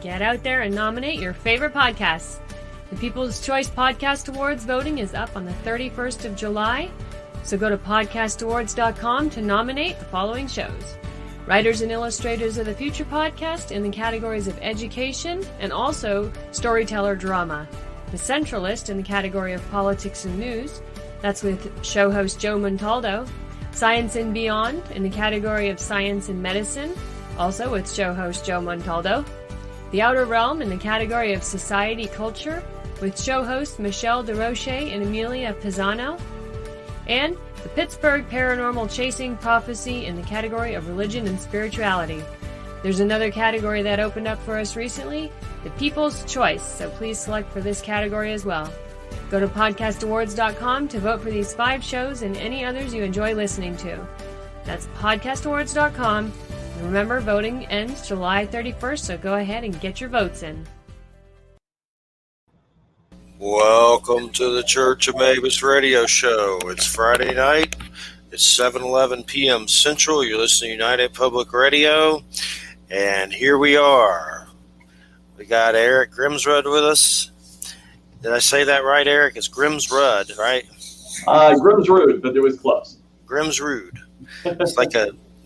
Get out there and nominate your favorite podcasts. The People's Choice Podcast Awards voting is up on the 31st of July, so go to podcastawards.com to nominate the following shows. Writers and Illustrators of the Future podcast in the categories of education and also storyteller drama. The Centralist in the category of politics and news. That's with show host Joe Montaldo. Science and Beyond in the category of science and medicine, also with show host Joe Montaldo. The Outer Realm in the category of society culture, with show hosts Michelle DeRoche and Amelia Pisano. And the Pittsburgh Paranormal Chasing Prophecy in the category of religion and spirituality. There's another category that opened up for us recently, the People's Choice, so please select for this category as well. Go to podcastawards.com to vote for these 5 shows and any others you enjoy listening to. That's podcastawards.com. And remember, voting ends July 31st, so go ahead and get your votes in. Welcome to the Church of Mabus radio show. It's Friday night. It's 7:11 p.m. Central. You're listening to United Public Radio. And here we are. We got Eric Grimsrud with us. Did I say that right, Eric? It's Grimsrud, right? Grimsrud, but it was close. Grimsrud.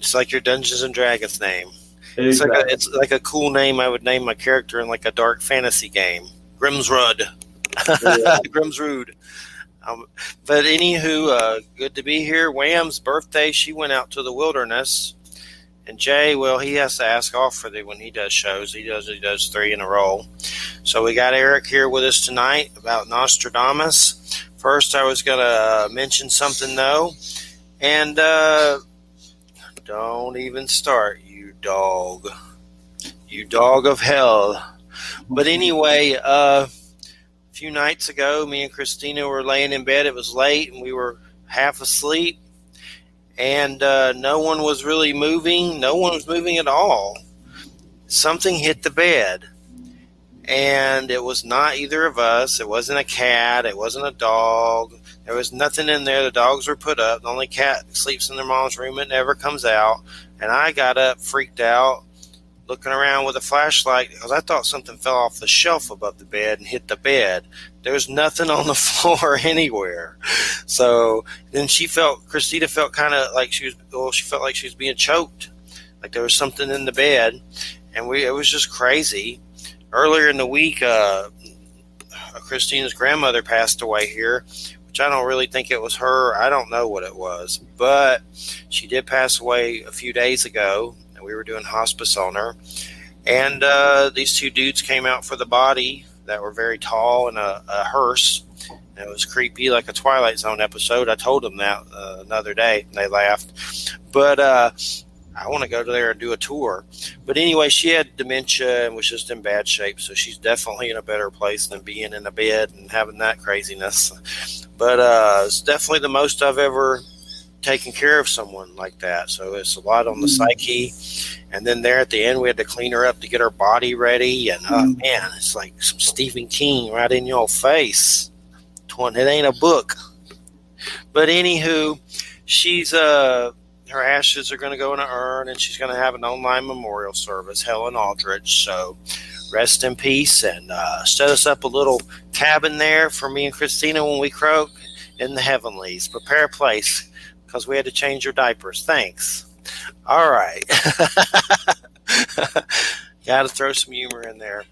It's like your Dungeons and Dragons name. Exactly. It's like a cool name I would name my character in like a dark fantasy game. Grimsrud. Grimsrud. But anywho, good to be here. Wham's birthday, she went out to the wilderness. And Jay, well, he has to ask off for when he does shows. He does 3 in a row. So we got Eric here with us tonight about Nostradamus. First, I was going to mention something, though. And don't even start, you dog. You dog of hell. But anyway, a few nights ago, me and Christina were laying in bed. It was late, and we were half asleep. And no one was really moving. No one was moving at all. Something hit the bed. And it was not either of us. It wasn't a cat. It wasn't a dog. There was nothing in there. The dogs were put up. The only cat sleeps in their mom's room. It never comes out. And I got up, freaked out, looking around with a flashlight because I thought something fell off the shelf above the bed and hit the bed. There was nothing on the floor anywhere. So then Christina felt kind of like she felt like she was being choked. Like there was something in the bed. And it was just crazy. Earlier in the week, Christina's grandmother passed away here, which I don't really think it was her. I don't know what it was. But she did pass away a few days ago, and we were doing hospice on her. And these 2 dudes came out for the body that were very tall in a hearse. And it was creepy, like a Twilight Zone episode. I told them that another day, and they laughed. But I want to go there and do a tour. But anyway, she had dementia and was just in bad shape, so she's definitely in a better place than being in a bed and having that craziness. But it's definitely the most I've ever taken care of someone like that. So it's a lot on the psyche. And then there at the end, we had to clean her up to get her body ready. And, man, it's like some Stephen King right in your face. It ain't a book. But anywho, she's her ashes are going to go in an urn, and she's going to have an online memorial service, Helen Aldridge. So rest in peace, and set us up a little cabin there for me and Christina when we croak in the heavenlies. Prepare a place because we had to change your diapers. Thanks. All right. Got to throw some humor in there.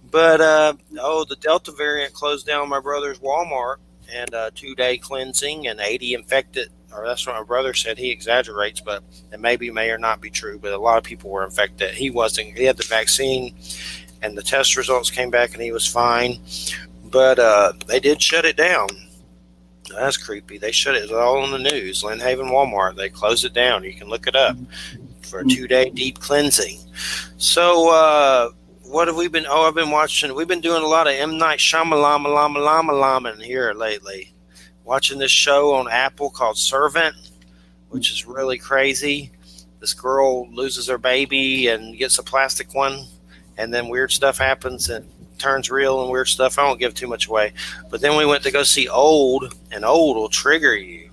But, the Delta variant closed down my brother's Walmart, and 2-day cleansing and 80 infected. Or that's what my brother said. He exaggerates, but it may or not be true. But a lot of people were infected. He wasn't. He had the vaccine, and the test results came back, and he was fine. But they did shut it down. That's creepy. They shut it. It was all on the news. Lynn Haven Walmart. They closed it down. You can look it up for a 2-day deep cleansing. So what have we been? Oh, I've been watching. We've been doing a lot of M. Night Shyamalan here lately. Watching this show on Apple called Servant, which is really crazy. This girl loses her baby and gets a plastic one, and then weird stuff happens and turns real and weird stuff. I won't give too much away. But then we went to go see Old, and Old will trigger you.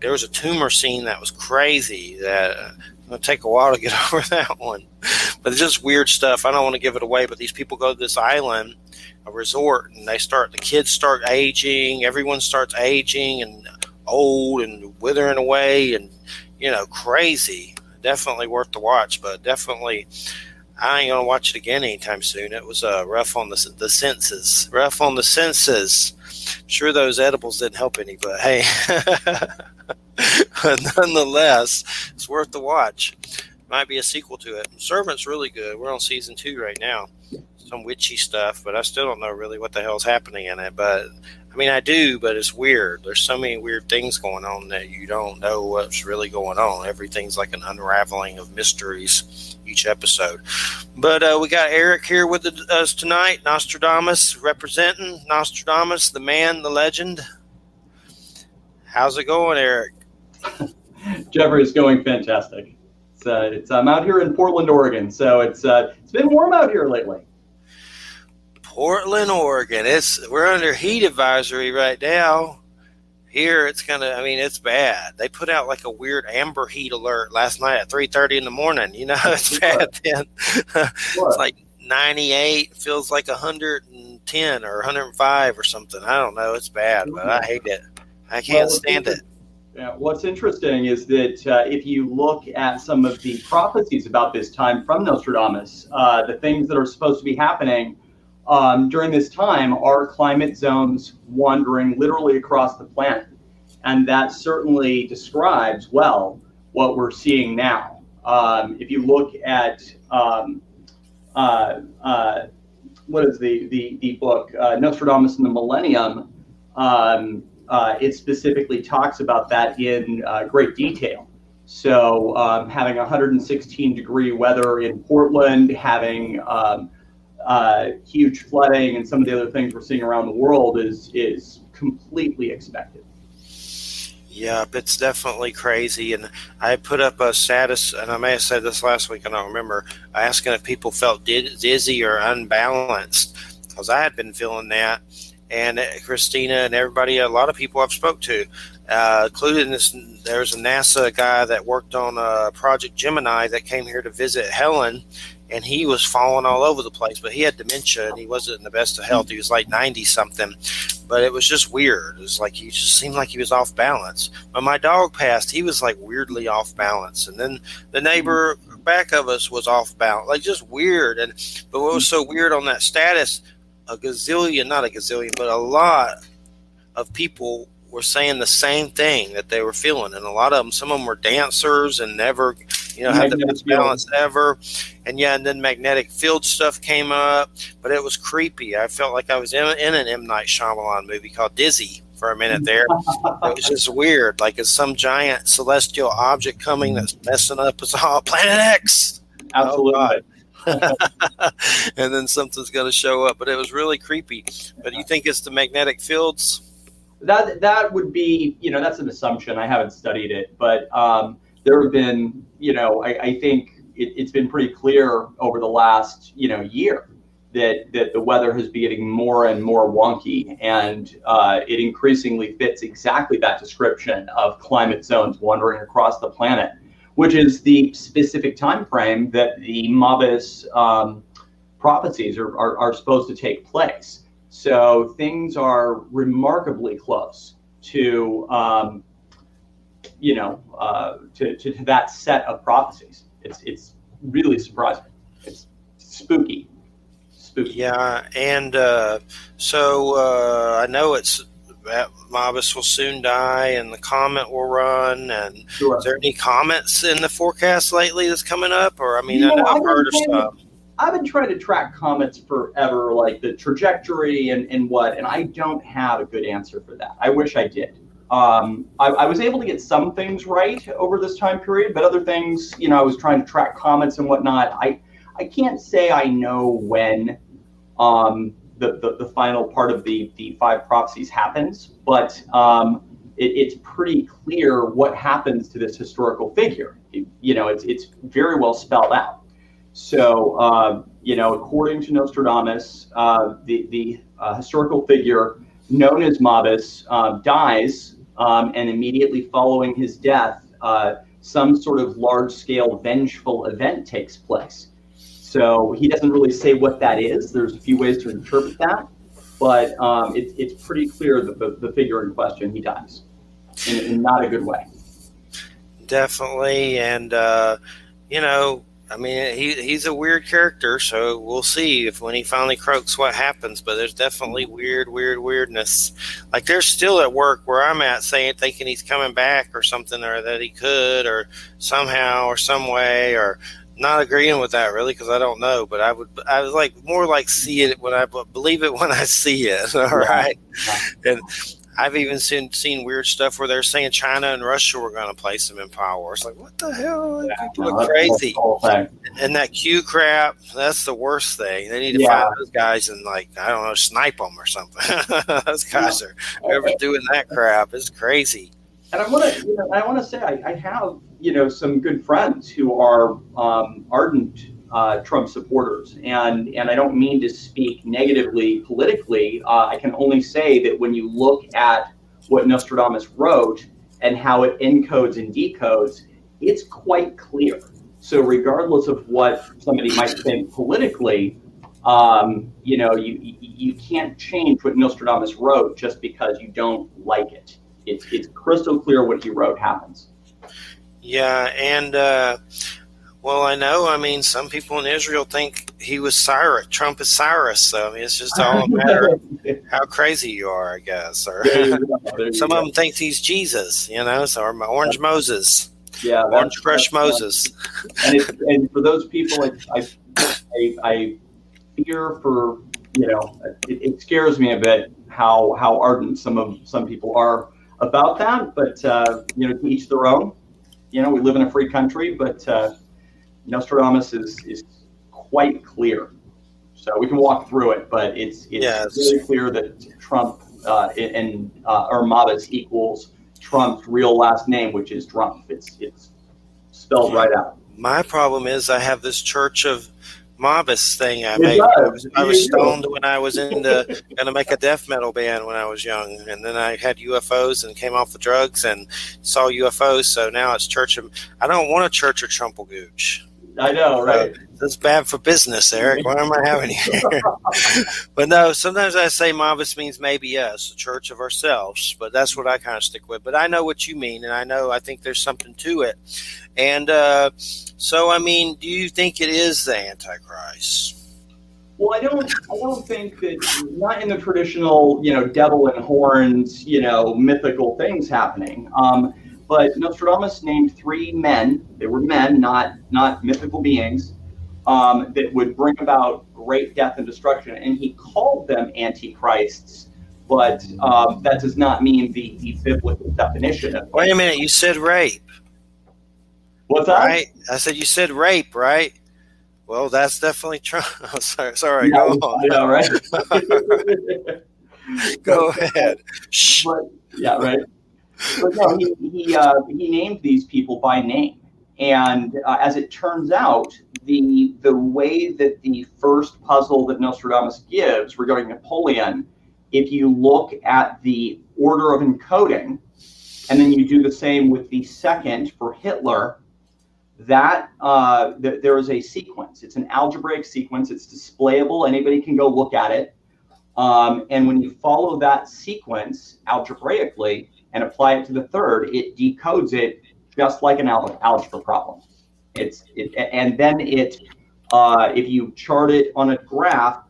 There was a tumor scene that was crazy that it's going to take a while to get over that one. But it's just weird stuff. I don't want to give it away, but these people go to this island, a resort, and the kids start aging. Everyone starts aging and old and withering away and, crazy. Definitely worth the watch, but definitely I ain't going to watch it again anytime soon. It was rough on the senses. Rough on the senses. Sure, those edibles didn't help any, but hey, nonetheless, it's worth the watch. Might be a sequel to it. Servant's really good. We're on season 2 right now. Some witchy stuff, but I still don't know really what the hell's happening in it. But I mean, I do, but it's weird. There's so many weird things going on that you don't know what's really going on. Everything's like an unraveling of mysteries each episode. But we got Eric here with us tonight. Nostradamus, representing Nostradamus, the man, the legend. How's it going, Eric? Jeffrey, it's going fantastic. I'm out here in Portland, Oregon, so it's been warm out here lately. Portland, Oregon. We're under heat advisory right now. Here it's it's bad. They put out like a weird amber heat alert last night at 3:30 in the morning. It's bad then. It's like 98, feels like 110 or 105 or something. I don't know. It's bad, but I hate it. I can't stand it. Yeah, what's interesting is that if you look at some of the prophecies about this time from Nostradamus, the things that are supposed to be happening during this time are climate zones wandering literally across the planet. And that certainly describes well what we're seeing now. If you look at what is the book, Nostradamus and the Millennium, it specifically talks about that in great detail. So having 116 degree weather in Portland, having huge flooding and some of the other things we're seeing around the world is completely expected. Yep, it's definitely crazy. And I put up a status, and I may have said this last week, I don't remember, asking if people felt dizzy or unbalanced, because I had been feeling that. And Christina and everybody, a lot of people I've spoke to, including there's a NASA guy that worked on Project Gemini that came here to visit Helen, and he was falling all over the place, but he had dementia and he wasn't in the best of health. He was like 90 something, but it was just weird. It was like, he just seemed like he was off balance. When my dog passed, he was like weirdly off balance. And then the neighbor back of us was off balance, like just weird. But what was so weird on that status, not a gazillion, but a lot of people were saying the same thing that they were feeling. And a lot of them, some of them were dancers and never, had the best balance ever. And then magnetic field stuff came up, but it was creepy. I felt like I was in an M. Night Shyamalan movie called Dizzy for a minute there. It was just weird. Like it's some giant celestial object coming that's messing up us all. Planet X. Absolutely. And then something's going to show up, but it was really creepy. But you think it's the magnetic fields? That would be, that's an assumption. I haven't studied it, but there have been, I think it's been pretty clear over the last, year that the weather has been getting more and more wonky, and it increasingly fits exactly that description of climate zones wandering across the planet, which is the specific time frame that the Mabus prophecies are supposed to take place. So things are remarkably close to, to that set of prophecies. It's really surprising. It's spooky. Yeah, and so I know it's Mabus will soon die, and the comet will run. And sure. Is there any comets in the forecast lately that's coming up? Or I know I've heard of stuff. I've been trying to track comets forever, like the trajectory and I don't have a good answer for that. I wish I did. I was able to get some things right over this time period, but other things, I was trying to track comets and whatnot. I can't say I know when the final part of the 5 prophecies happens, but it's pretty clear what happens to this historical figure. It's very well spelled out. So, according to Nostradamus, the historical figure known as Mabus dies, and immediately following his death, some sort of large-scale vengeful event takes place. So he doesn't really say what that is. There's a few ways to interpret that, but it's pretty clear that the figure in question, he dies in not a good way. Definitely, and I mean, he's a weird character, so we'll see if when he finally croaks what happens. But there's definitely weirdness. Like they're still at work where I'm at, thinking he's coming back or something, or that he could, or somehow or some way, or not agreeing with that really because I don't know. But I was like more like see it when I believe it when I see it. All right, and I've even seen weird stuff where they're saying China and Russia were going to place them in power. It's like, what the hell? People are crazy. And that Q crap, that's the worst thing. They need to find those guys and, like, I don't know, snipe them or something. Those guys are whoever's doing that crap is crazy. And I want to say I have some good friends who are ardent Trump supporters, and I don't mean to speak negatively politically. I can only say that when you look at what Nostradamus wrote and how it encodes and decodes, it's quite clear. So regardless of what somebody might think politically, you can't change what Nostradamus wrote just because you don't like it. It's crystal clear what he wrote happens. Yeah, and well, I know. I mean, some people in Israel think he was Cyrus. Trump is Cyrus. So I mean, it's just all a matter of how crazy you are, I guess. Or some of them think he's Jesus. Or Orange Moses. Yeah, Orange Crush Moses. And for those people, I fear for it scares me a bit how ardent some people are about that. But to each their own. We live in a free country, but Nostradamus is quite clear. So we can walk through it, but it's really clear that Trump or Mabus equals Trump's real last name, which is Trump. It's spelled right out. My problem is I have this Church of Mabus thing I made. I was stoned when I was going to make a death metal band when I was young, and then I had UFOs and came off the drugs and saw UFOs. So now it's Church of. I don't want a Church of Trumplegooch. I know, right? That's bad for business, Eric. Why am I having you here? But no, sometimes I say Mabus means maybe us, a church of ourselves. But that's what I kind of stick with. But I know what you mean, and I think there's something to it. And so, I mean, do you think it is the Antichrist? Well, I don't think that, not in the traditional, devil and horns, mythical things happening. But Nostradamus named 3 men. They were men, not mythical beings, that would bring about great death and destruction. And he called them antichrists, but that does not mean the biblical definition of. Wait a minute, you said rape. What's that? Right? I said you said rape, right? Well, that's definitely true. Oh, sorry. Go on. Yeah, right. Go ahead. Right. But no, he named these people by name, and as it turns out, the way that the first puzzle that Nostradamus gives regarding Napoleon, if you look at the order of encoding, and then you do the same with the second for Hitler, that there is a sequence. It's an algebraic sequence. It's displayable. Anybody can go look at it. And when you follow that sequence algebraically and apply it to the third, it decodes it just like an algebra problem. And then if you chart it on a graph,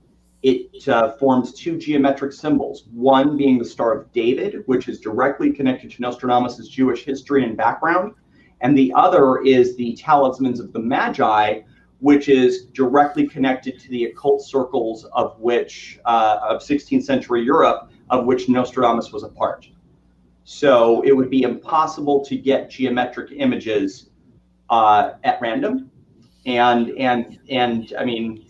it forms 2 geometric symbols. One being the Star of David, which is directly connected to Nostradamus' Jewish history and background, and the other is the Talismans of the Magi, which is directly connected to the occult circles of 16th century Europe, of which Nostradamus was a part. So it would be impossible to get geometric images at random, and I mean,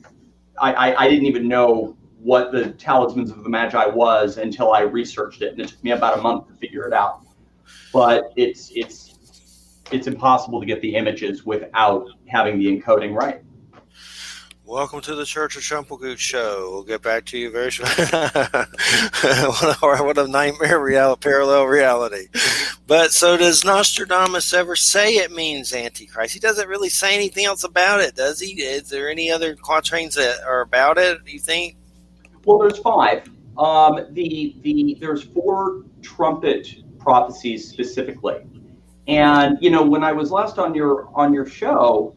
I didn't even know what the Talismans of the Magi was until I researched it, and it took me about a month to figure it out. But it's impossible to get the images without having the encoding right. Welcome to the Church of Trumplegoot show. We'll get back to you very soon. What a nightmare parallel reality. But so does Nostradamus ever say it means Antichrist? He doesn't really say anything else about it, does he? Is there any other quatrains that are about it, do you think? Well, there's 5. There's 4 trumpet prophecies specifically. And, when I was last on your show,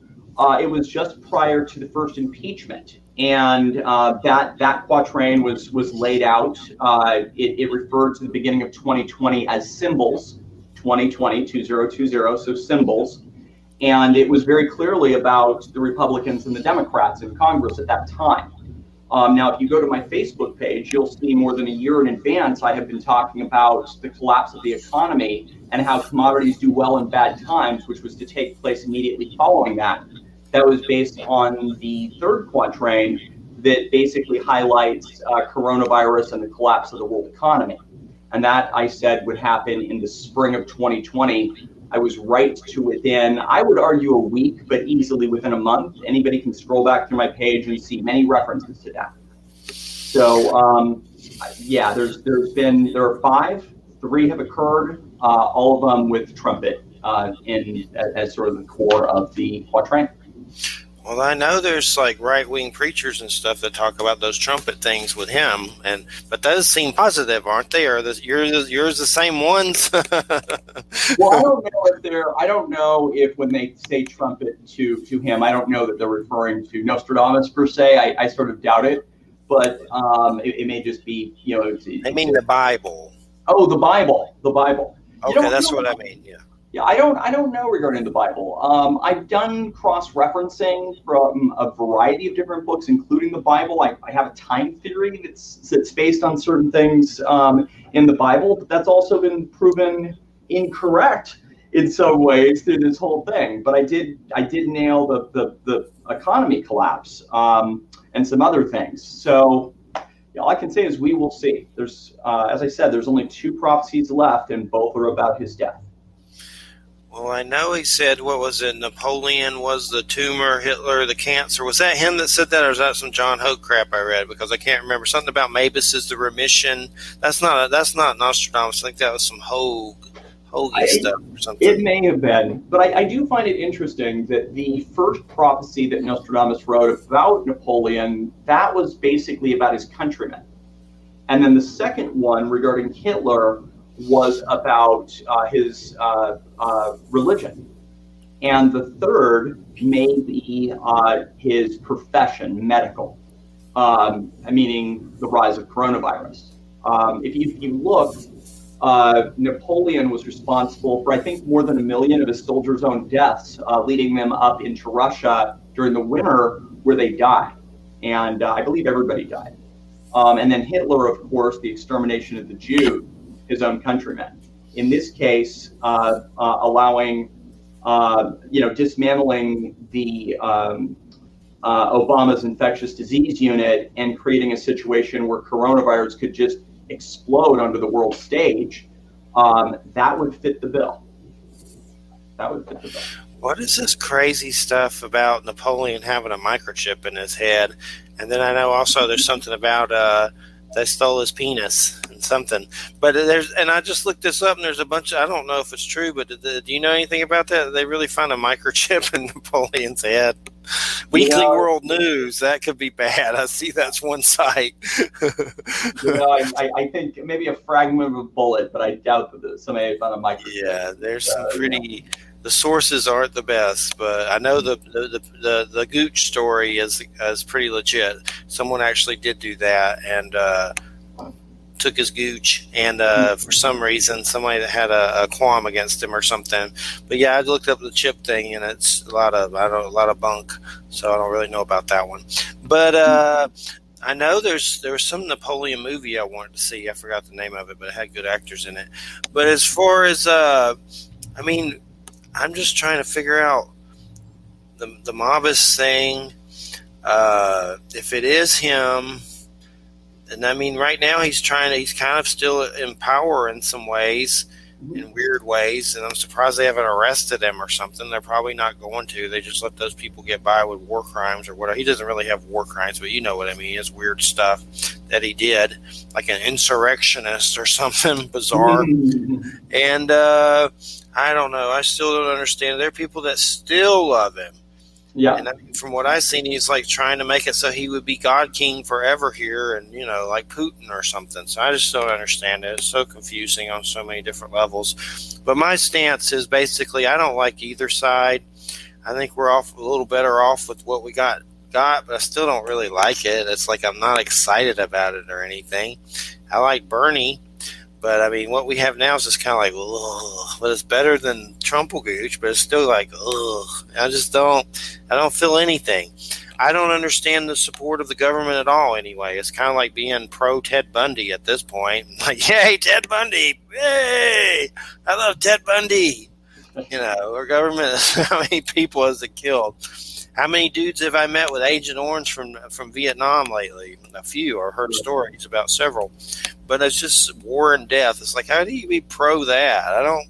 it was just prior to the first impeachment, and that quatrain was laid out. It referred to the beginning of 2020 as symbols, 2020, 2020, so symbols, and it was very clearly about the Republicans and the Democrats in Congress at that time. Now, if you go to my Facebook page, you'll see more than a year in advance, I have been talking about the collapse of the economy and how commodities do well in bad times, which was to take place immediately following that. That was based on the 3rd quatrain that basically highlights coronavirus and the collapse of the world economy. And that, I said, would happen in the spring of 2020. I was right to within, I would argue, a week, but easily within a month. Anybody can scroll back through my page and see many references to that. So, yeah, there are 5, 3 have occurred, all of them with trumpet as sort of the core of the quatrain. Well, I know there's like right-wing preachers and stuff that talk about those trumpet things with him, but those seem positive, aren't they? Or yours the same ones? Well, I don't know if when they say trumpet to him, I don't know that they're referring to Nostradamus per se. I sort of doubt it, but it may just be, I mean the Bible. Oh, the Bible. Okay, that's what I mean. Yeah. Yeah, I don't know regarding the Bible. I've done cross-referencing from a variety of different books, including the Bible. I have a time theory that's based on certain things in the Bible, but that's also been proven incorrect in some ways through this whole thing. But I did nail the economy collapse and some other things. So all I can say is we will see. There's, as I said, there's only 2 prophecies left, and both are about his death. Well, I know he said, what was it? Napoleon was the tumor, Hitler the cancer. Was that him that said that, or is that some John Hoke crap I read? Because I can't remember. Something about Mabus is the remission. That's not Nostradamus. I think that was some Hoagie stuff or something. It may have been, but I do find it interesting that the first prophecy that Nostradamus wrote about Napoleon, that was basically about his countrymen. And then the second one regarding Hitler was about his religion. And the third may be his profession, medical, meaning the rise of coronavirus. If you look, Napoleon was responsible for, I think, more than 1 million of his soldiers' own deaths, leading them up into Russia during the winter where they died. And I believe everybody died. And then Hitler, of course, the extermination of the Jews, his own countrymen. In this case, allowing, dismantling the Obama's infectious disease unit and creating a situation where coronavirus could just explode onto the world stage, that would fit the bill. What is this crazy stuff about Napoleon having a microchip in his head? And then I know also there's something about they stole his penis and something. But I just looked this up, and there's a bunch of, I don't know if it's true, but do you know anything about that? They really found a microchip in Napoleon's head. Weekly World News, that could be bad. I see that's one site. I think maybe a fragment of a bullet, but I doubt that somebody found a microchip. Yeah, there's some pretty... The sources aren't the best, but I know the Gooch story is pretty legit. Someone actually did do that and took his Gooch, and for some reason, somebody that had a qualm against him or something. But yeah, I looked up the chip thing, and it's a lot of bunk, so I don't really know about that one. But I know there was some Napoleon movie I wanted to see. I forgot the name of it, but it had good actors in it. But as far as I'm just trying to figure out the Mabus thing. If it is him, and I mean, right now he's kind of still in power in some ways. in weird ways, and I'm surprised they haven't arrested him or something. They're probably not going to. They just let those people get by with war crimes or whatever. He doesn't really have war crimes, but you know what I mean. It's weird stuff that he did, like an insurrectionist or something bizarre. And I don't know. I still don't understand. There are people that still love him. Yeah. And I mean, from what I've seen, he's like trying to make it so he would be God King forever here, and like Putin or something. So I just don't understand it. It's so confusing on so many different levels. But my stance is basically I don't like either side. I think we're off a little better off with what we got, but I still don't really like it. It's like I'm not excited about it or anything. I like Bernie. But, I mean, what we have now is just kind of like, ugh. But it's better than Trumpelgooch, but it's still like, ugh. I don't feel anything. I don't understand the support of the government at all anyway. It's kind of like being pro-Ted Bundy at this point. Like, yay, Ted Bundy. Yay, I love Ted Bundy. Our government, how many people has it killed? How many dudes have I met with Agent Orange from Vietnam lately? A few. I've heard stories about several. But it's just war and death. It's like, how do you be pro that? I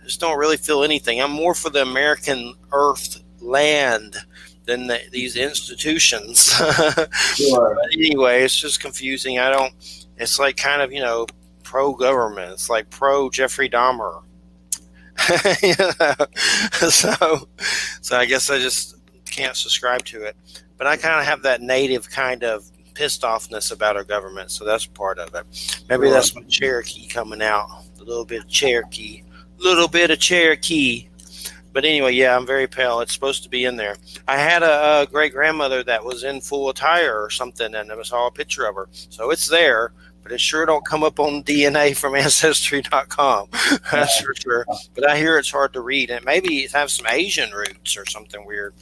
just don't really feel anything. I'm more for the American earth land than these institutions. Sure. But anyway, it's just confusing. It's like kind of, pro-government. It's like pro-Jeffrey Dahmer. So I guess I just can't subscribe to it. But I kind of have that native kind of pissed offness about our government, so that's part of it. Maybe that's my Cherokee coming out. A little bit of Cherokee. But anyway, yeah, I'm very pale. It's supposed to be in there. I had a great-grandmother that was in full attire or something, and I saw a picture of her. So it's there, but it sure don't come up on DNA from Ancestry.com. That's for sure. But I hear it's hard to read, and maybe it has some Asian roots or something weird,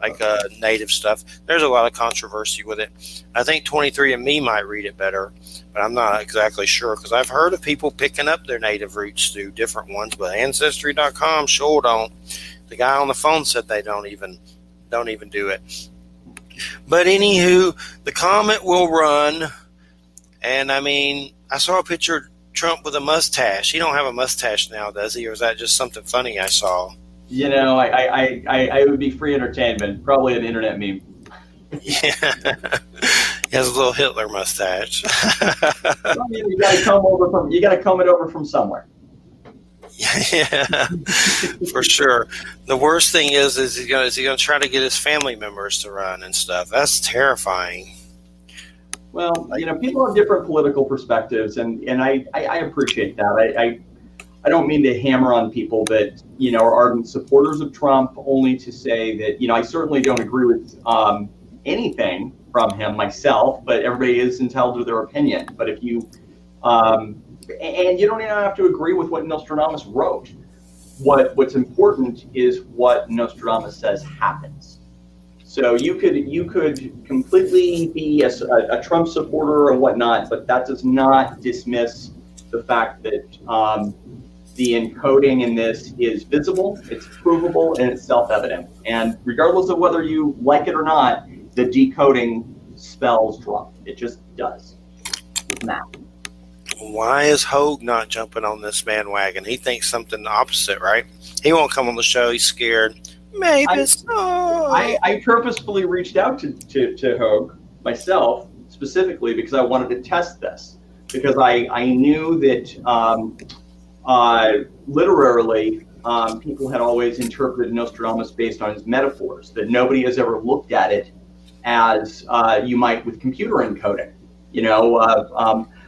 like native stuff. There's a lot of controversy with it. I think 23andMe might read it better, but I'm not exactly sure because I've heard of people picking up their native roots through different ones, but Ancestry.com sure don't. The guy on the phone said they don't even do it. But anywho, the comet will run, and I mean, I saw a picture of Trump with a mustache. He don't have a mustache now, does he? Or is that just something funny I saw? I would be free entertainment, probably an internet meme. Yeah, he has a little Hitler mustache. You got to comb it over from somewhere. Yeah, for sure. The worst thing is he going to try to get his family members to run and stuff? That's terrifying. Well, people have different political perspectives, and I appreciate that. I don't mean to hammer on people that, are ardent supporters of Trump, only to say that, I certainly don't agree with anything from him myself, but everybody is entitled to their opinion. But if you, and you don't even have to agree with what Nostradamus wrote. What's important is what Nostradamus says happens. So you could completely be a Trump supporter or whatnot, but that does not dismiss the fact that the encoding in this is visible, it's provable, and it's self-evident. And regardless of whether you like it or not, the decoding spells Trump. It just does. It's math. Why is Hogue not jumping on this bandwagon? He thinks something opposite, right? He won't come on the show. He's scared. Maybe so. I purposefully reached out to Hogue myself, specifically because I wanted to test this. Because I knew that literarily, people had always interpreted Nostradamus based on his metaphors, that nobody has ever looked at it as you might with computer encoding.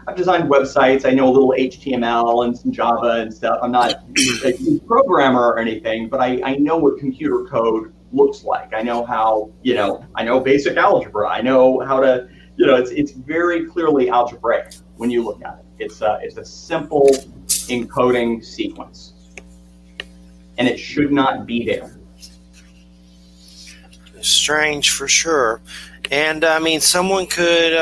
I've designed websites. I know a little HTML and some Java and stuff. I'm not a programmer or anything, but I know what computer code looks like. I know how, I know basic algebra. I know how to, it's very clearly algebraic when you look at it. It's a simple encoding sequence, and it should not be there. Strange for sure. And I mean, someone could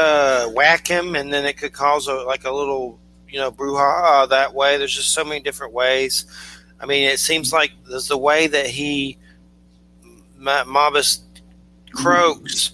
whack him, and then it could cause a little, brouhaha that way. There's just so many different ways. I mean, it seems like there's the way that Mabus croaks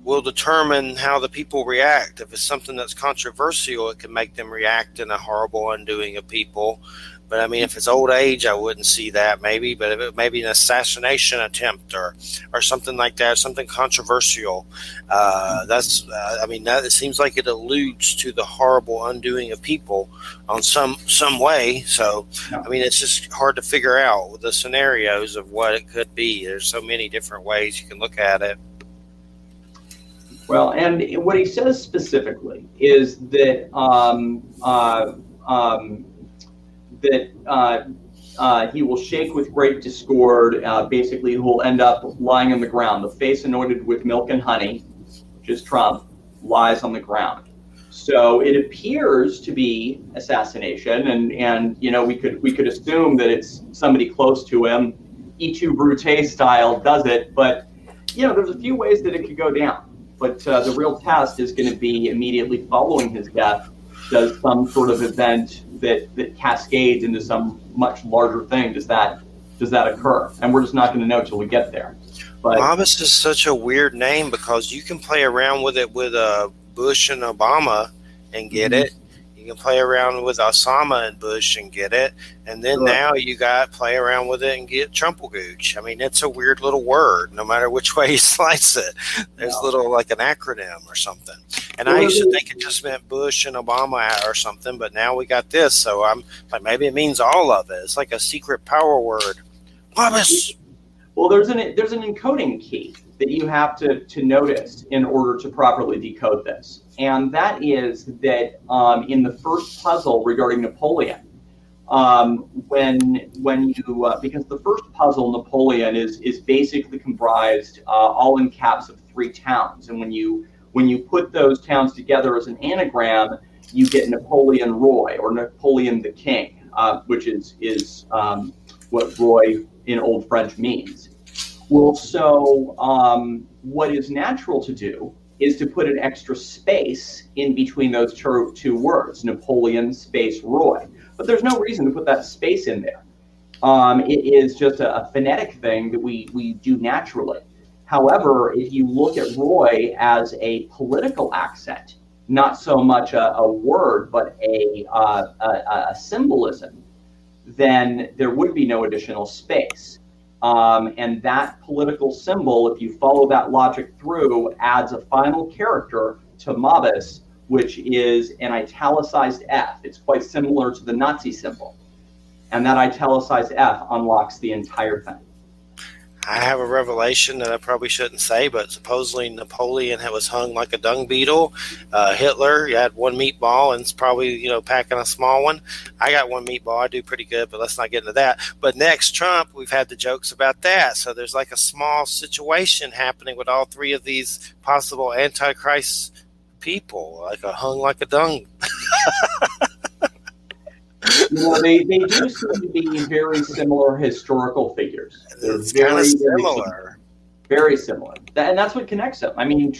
will determine how the people react. If it's something that's controversial, it can make them react in a horrible undoing of people. But I mean, if it's old age, I wouldn't see that maybe. But if it maybe an assassination attempt or something like that, something controversial, I mean, that it seems like it alludes to the horrible undoing of people on some way. So, I mean, it's just hard to figure out with the scenarios of what it could be. There's so many different ways you can look at it. Well, and what he says specifically is that he will shake with great discord. Basically, who will end up lying on the ground. The face anointed with milk and honey, which is Trump, lies on the ground. So it appears to be assassination, and you know, we could assume that it's somebody close to him, E2 Brute style does it. But you know, there's a few ways that it could go down. But the real test is going to be immediately following his death. Does some sort of event that cascades into some much larger thing, does that occur? And we're just not going to know till we get there. But Mabus is such a weird name because you can play around with it with Bush and Obama and get it. You can play around with Osama and Bush and get it. And then now you got play around with it and get Trumpelgooch. I mean, it's a weird little word, no matter which way you slice it. There's little like an acronym or something. And I used to think it just meant Bush and Obama or something, but now we got this. So I'm like, maybe it means all of it. It's like a secret power word. Mabus. Well, there's an encoding key that you have to notice in order to properly decode this. And that is that in the first puzzle regarding Napoleon, when you because the first puzzle, Napoleon, is basically comprised all in caps of 3 towns, and when you put those towns together as an anagram, you get Napoleon Roy, or Napoleon the King, which is what Roy in Old French means. Well, so what is natural to do is to put an extra space in between those two words, Napoleon space Roy. But there's no reason to put that space in there. It is just a phonetic thing that we do naturally. However, if you look at Roy as a political accent, not so much a word, but a symbolism, then there would be no additional space. And that political symbol, if you follow that logic through, adds a final character to Mabus, which is an italicized F. It's quite similar to the Nazi symbol. And that italicized F unlocks the entire thing. I have a revelation that I probably shouldn't say, but supposedly Napoleon was hung like a dung beetle. Hitler, you had 1 meatball and it's probably, packing a small one. I got 1 meatball. I do pretty good, but let's not get into that. But next, Trump, we've had the jokes about that. So there's like a small situation happening with all 3 of these possible Antichrist people, like hung like a dung. They do seem to be very similar historical figures. They're very similar. Very similar. And that's what connects them. I mean,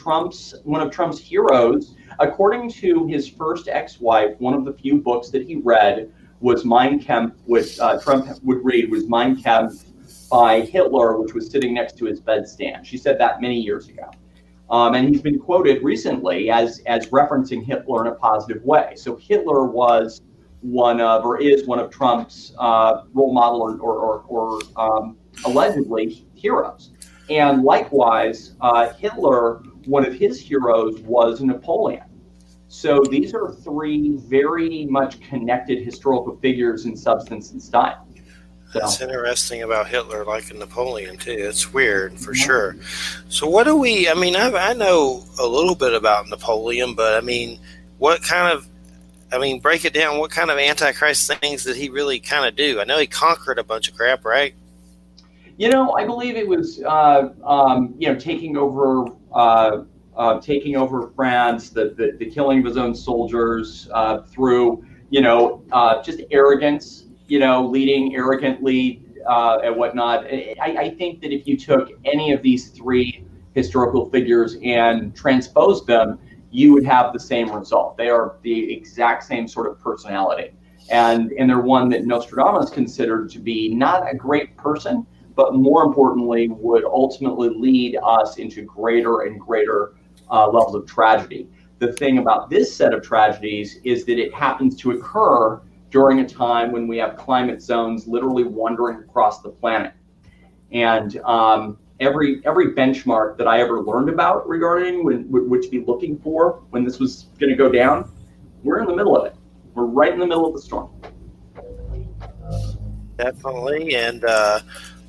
one of Trump's heroes, according to his first ex-wife, one of the few books that he read was Mein Kampf, which Trump would read was Mein Kampf by Hitler, which was sitting next to his bedstand. She said that many years ago. And he's been quoted recently as referencing Hitler in a positive way. So Hitler was is one of Trump's role model or allegedly heroes. And likewise, Hitler, one of his heroes was Napoleon. So these are 3 very much connected historical figures in substance and style. So. That's interesting about Hitler liking Napoleon too. It's weird for sure. So what do we, I know a little bit about Napoleon, but break it down. What kind of Antichrist things did he really kind of do? I know he conquered a bunch of crap, right? I believe it was, taking over France, the killing of his own soldiers through, just arrogance, leading arrogantly and whatnot. I think that if you took any of these 3 historical figures and transposed them, you would have the same result. They are the exact same sort of personality. And they're one that Nostradamus considered to be not a great person, but more importantly, would ultimately lead us into greater and greater levels of tragedy. The thing about this set of tragedies is that it happens to occur during a time when we have climate zones literally wandering across the planet. And every benchmark that I ever learned about regarding what to be looking for when this was going to go down, we're in the middle of it. We're right in the middle of the storm. Definitely. And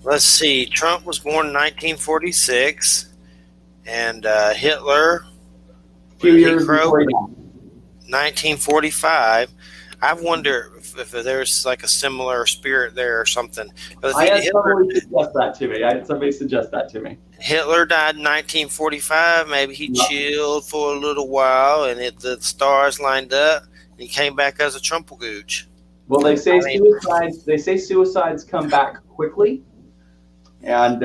let's see, Trump was born in 1946, and Hitler, A few years before he died. 1945. I wonder if there's like a similar spirit there or something. I had somebody suggest that to me. Hitler died in 1945. Maybe he chilled for a little while, and the stars lined up, and he came back as a Trumpelgooch. Well, they say suicides come back quickly, and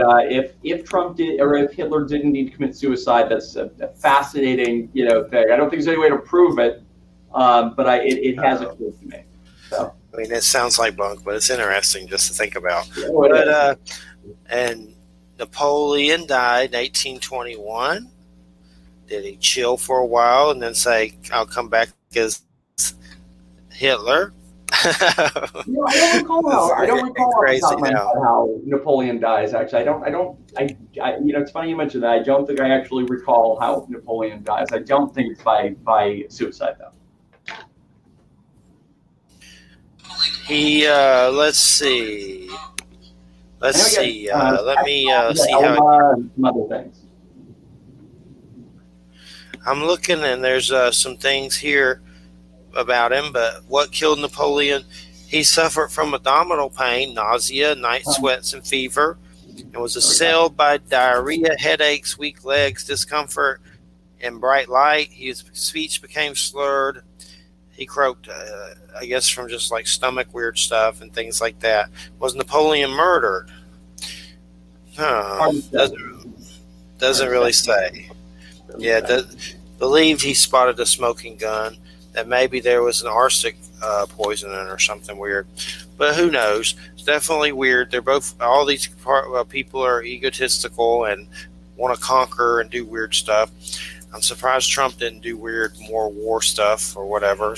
if Trump did, or if Hitler didn't need to commit suicide, that's a fascinating thing. I don't think there's any way to prove it, but it has occurred to me. So I mean, it sounds like bunk, but it's interesting just to think about. Yeah, and Napoleon died in 1821. Did he chill for a while and then say, "I'll come back as Hitler"? I don't recall how Napoleon dies. Actually, it's funny you mentioned that. I don't think I actually recall how Napoleon dies. I don't think it's by suicide though. He let's see. Let me see how. Some other things. I'm looking, and there's some things here about him, but what killed Napoleon? He suffered from abdominal pain, nausea, night sweats, and fever, and was assailed by diarrhea, headaches, weak legs, discomfort, and bright light. His speech became slurred. He croaked, I guess, from just like stomach weird stuff and things like that. Was Napoleon murdered? Doesn't really say. Yeah, believed he spotted a smoking gun, that maybe there was an arsenic poisoning or something weird. But who knows? It's definitely weird. All these people are egotistical and want to conquer and do weird stuff. I'm surprised Trump didn't do more war stuff or whatever.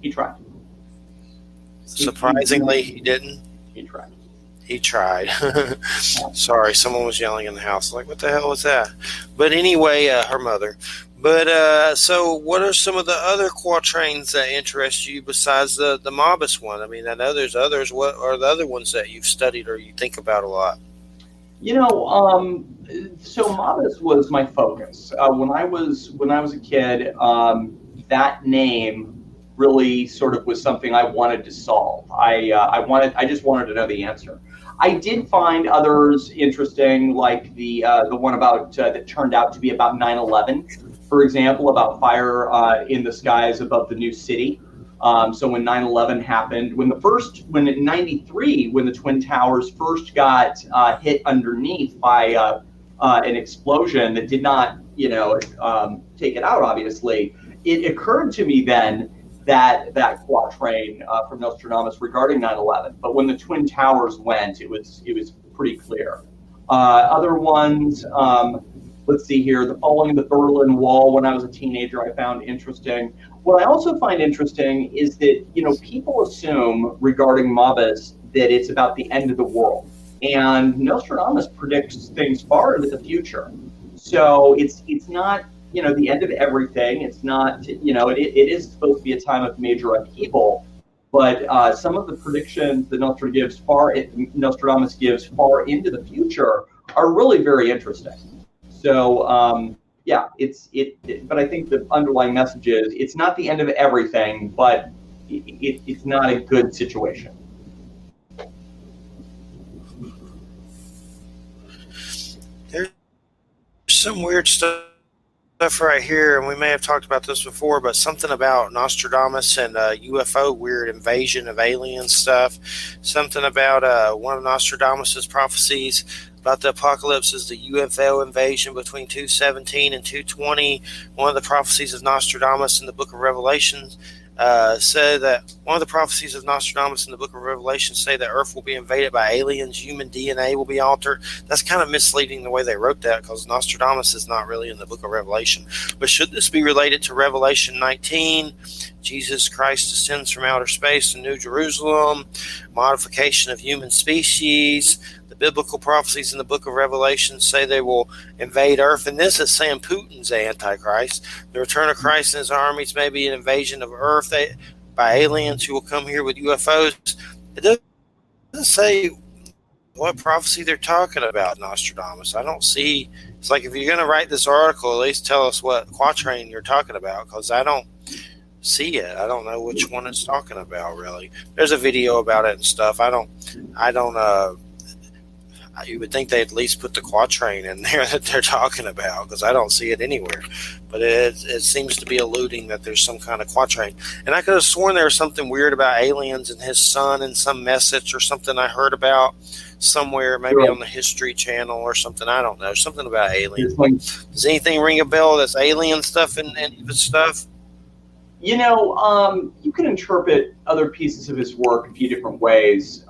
He tried. Surprisingly, he didn't. He tried. Sorry, someone was yelling in the house. Like, what the hell was that? But anyway, her mother. But so what are some of the other quatrains that interest you besides the Mabus one? I mean, I know there's others. What are the other ones that you've studied or you think about a lot? So Mabus was my focus. When I was a kid, that name really sort of was something I wanted to solve. I just wanted to know the answer. I did find others interesting, like the one about that turned out to be about 9/11, for example, about fire in the skies above the new city. So when 9/11 happened, when in 93, when the Twin Towers first got hit underneath by an explosion that did not, take it out, obviously, it occurred to me then that quatrain from Nostradamus regarding 9/11. But when the Twin Towers went, it was pretty clear. Other ones, let's see here, the falling of the Berlin Wall when I was a teenager, I found interesting. What I also find interesting is that, people assume regarding Mabus that it's about the end of the world. And Nostradamus predicts things far into the future. So it's not, the end of everything. It's not, it is supposed to be a time of major upheaval. But some of the predictions that Nostradamus gives far into the future are really very interesting. So, but I think the underlying message is it's not the end of everything, but it's not a good situation. There's some weird stuff right here, and we may have talked about this before, but something about Nostradamus and UFO weird invasion of alien stuff. Something about one of Nostradamus's prophecies about the apocalypse is the UFO invasion between 217 and 220. One of the prophecies of Nostradamus in the book of Revelations said that one of the prophecies of Nostradamus in the book of Revelation say that Earth will be invaded by aliens, human DNA will be altered. That's kind of misleading the way they wrote that, because Nostradamus is not really in the book of Revelation. But should this be related to Revelation 19? Jesus Christ descends from outer space in New Jerusalem, modification of human species. The biblical prophecies in the book of Revelation say they will invade Earth, and this is saying Putin's Antichrist. The return of Christ and his armies may be an invasion of Earth by aliens who will come here with UFOs. It doesn't say what prophecy they're talking about, Nostradamus. I don't see. It's like, if you're going to write this article, at least tell us what quatrain you're talking about, because I don't see it. I don't know which one it's talking about, really. There's a video about it and stuff. I don't you would think they'd at least put the quatrain in there that they're talking about, because I don't see it anywhere. But it seems to be alluding that there's some kind of quatrain. And I could have sworn there was something weird about aliens and his son in some message or something I heard about somewhere, maybe on the History Channel or something. I don't know. Something about aliens. Does anything ring a bell that's alien stuff and stuff? You know, you can interpret other pieces of his work a few different ways.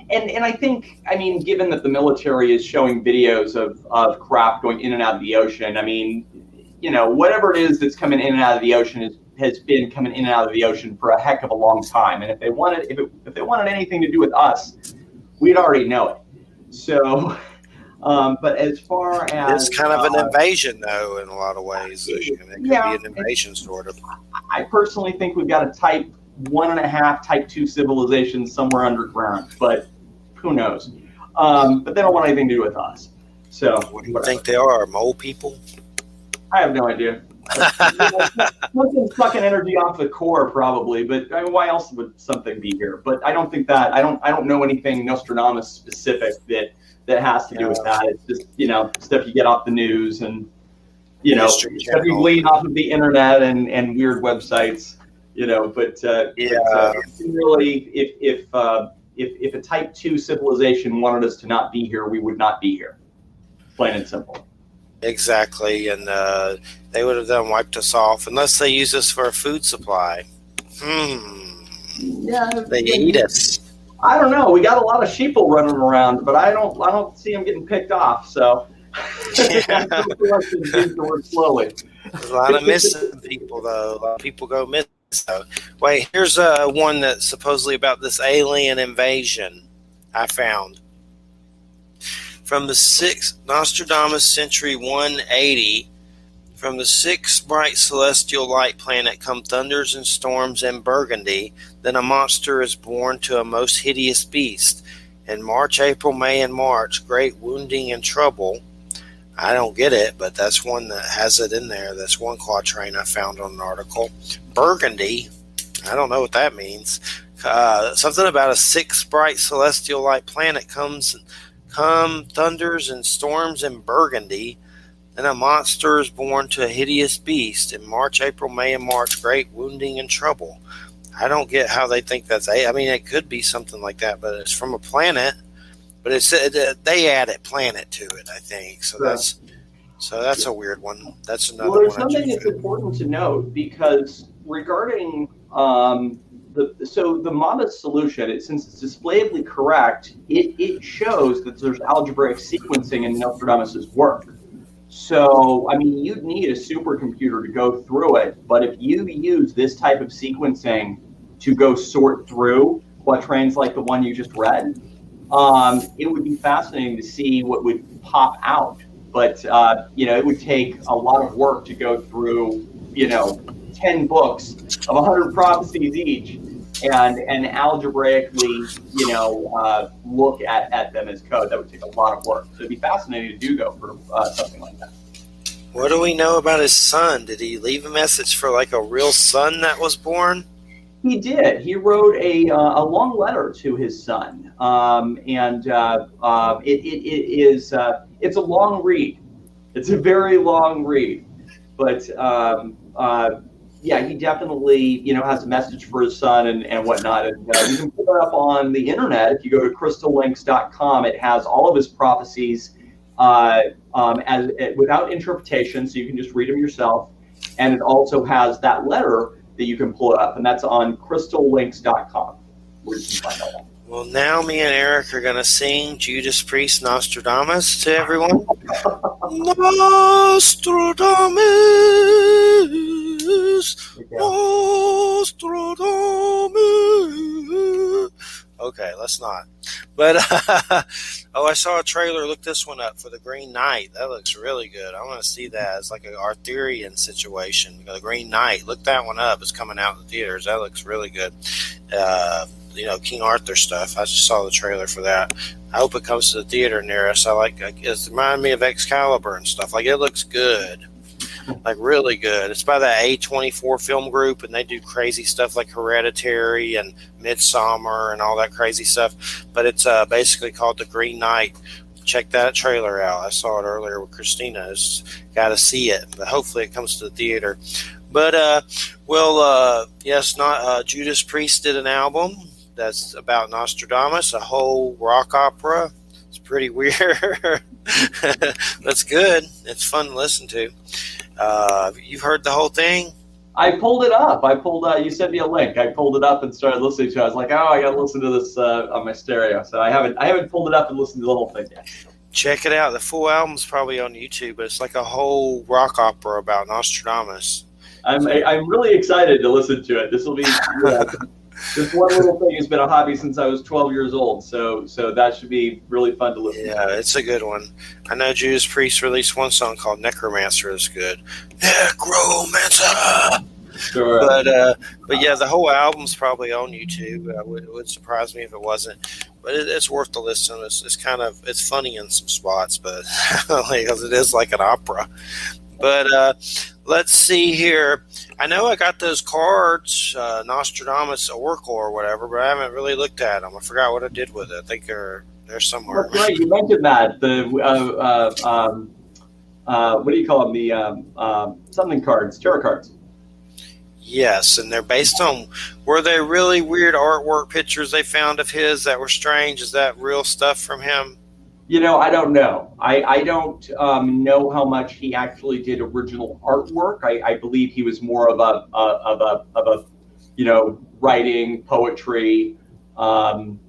And I think, I mean, given that the military is showing videos of craft going in and out of the ocean, I mean, you know, whatever it is that's coming in and out of the ocean has been coming in and out of the ocean for a heck of a long time. And if they wanted anything to do with us, we'd already know it. So, but as far as it's kind of an invasion, though, in a lot of ways, it could be an invasion, sort of. I personally think we've got a type 1.5, type 2 civilization somewhere underground, but who knows? But they don't want anything to do with us. So what do you think they are? Mole people? I have no idea. Something sucking energy off the core, probably. But I mean, why else would something be here? But I don't think that. I don't know anything Nostradamus specific that has to do with that. It's just, you know, stuff you get off the news and, you know, stuff you glean off of the internet and weird websites. You know, but really, if a type 2 civilization wanted us to not be here, we would not be here. Plain and simple. Exactly, and they would have then wiped us off unless they use us for a food supply. Yeah, they eat us. I don't know. We got a lot of sheeple running around, but I don't see them getting picked off. So I feel like things work slowly. There's a lot of missing people, though. A lot of people go missing. So, wait, here's one that's supposedly about this alien invasion I found. From the 6th, Nostradamus Century 180, from the 6th bright celestial light planet come thunders and storms and Burgundy. Then a monster is born to a most hideous beast. In March, April, May, and March, great wounding and trouble. I don't get it, but that's one that has it in there. That's one quatrain I found on an article. Burgundy, I don't know what that means. Something about a 6th bright celestial light planet come thunders and storms in Burgundy. Then a monster is born to a hideous beast. In March, April, May, and March, great wounding and trouble. I don't get how they think that's. I mean, it could be something like that, but it's from a planet. But they added planet to it, I think. So that's a weird one. That's another one. Well, there's something that's important to note, because regarding the Mabus solution, since it's displayably correct, it shows that there's algebraic sequencing in Nostradamus's work. So, I mean, you'd need a supercomputer to go through it, but if you use this type of sequencing to go sort through quatrains like the one you just read, it would be fascinating to see what would pop out. But, you know, it would take a lot of work to go through, you know, 10 books of 100 prophecies each and algebraically, you know, look at them as code. That would take a lot of work. So it'd be fascinating to do, though, for something like that. What do we know about his son? Did he leave a message for, like, a real son that was born? He did. He wrote a long letter to his son, it's a long read. It's a very long read, but he definitely, has a message for his son and whatnot. And you can pull it up on the internet. If you go to crystallinks.com, it has all of his prophecies without interpretation, so you can just read them yourself. And it also has that letter that you can pull up, and that's on crystallinks.com, where you can find all that. Well, now me and Eric are going to sing Judas Priest Nostradamus to everyone. Nostradamus, Nostradamus. Okay, let's not. But, I saw a trailer. Look this one up for The Green Knight. That looks really good. I want to see that. It's like an Arthurian situation. The Green Knight. Look that one up. It's coming out in the theaters. That looks really good. King Arthur stuff. I just saw the trailer for that. I hope it comes to the theater near us. It reminded me of Excalibur and stuff. Like, it looks good. Like, really good. It's by that A24 film group, and they do crazy stuff like Hereditary and Midsommar and all that crazy stuff. But it's basically called The Green Knight. Check that trailer out. I saw it earlier with Christina. Just got to see it. But hopefully it comes to the theater. But, Judas Priest did an album that's about Nostradamus, a whole rock opera. It's pretty weird. That's good. It's fun to listen to. You've heard the whole thing? I pulled it up. You sent me a link. I pulled it up and started listening to it. I was like, I got to listen to this on my stereo. So I haven't pulled it up and listened to the whole thing yet. Check it out. The full album's probably on YouTube, but it's like a whole rock opera about Nostradamus. I'm really excited to listen to it. This will be this one little thing has been a hobby since I was 12 years old, so that should be really fun to listen to. Yeah, it's a good one. I know Judas Priest released one song called Necromancer is good. Necromancer! Sure. But yeah, the whole album's probably on YouTube. It would surprise me if it wasn't. But it's worth the listen. It's funny in some spots, but because it is like an opera. But let's see here. I know I got those cards, Nostradamus Oracle or whatever, but I haven't really looked at them. I forgot what I did with it. I think they're somewhere. That's right. You mentioned that. The what do you call them? The something cards, tarot cards. Yes, and they're based on. Were they really weird artwork pictures they found of his that were strange? Is that real stuff from him? I don't know. I don't know how much he actually did original artwork. I believe he was more of a writing, poetry,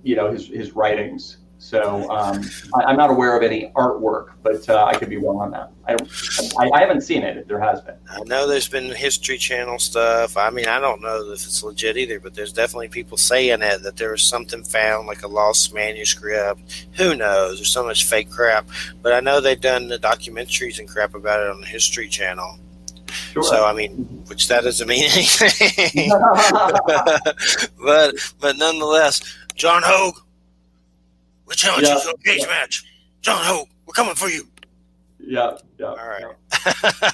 his writings. So I'm not aware of any artwork, but I could be wrong on that. I haven't seen it if there has been. I know there's been History Channel stuff. I mean, I don't know if it's legit either, but there's definitely people saying that there was something found, like a lost manuscript. Who knows? There's so much fake crap. But I know they've done the documentaries and crap about it on the History Channel. Sure. So, I mean, which that doesn't mean anything. but nonetheless, John Hogue, we're challenging you to a cage match. John Hogue, we're coming for you. Yeah. All right. Yeah.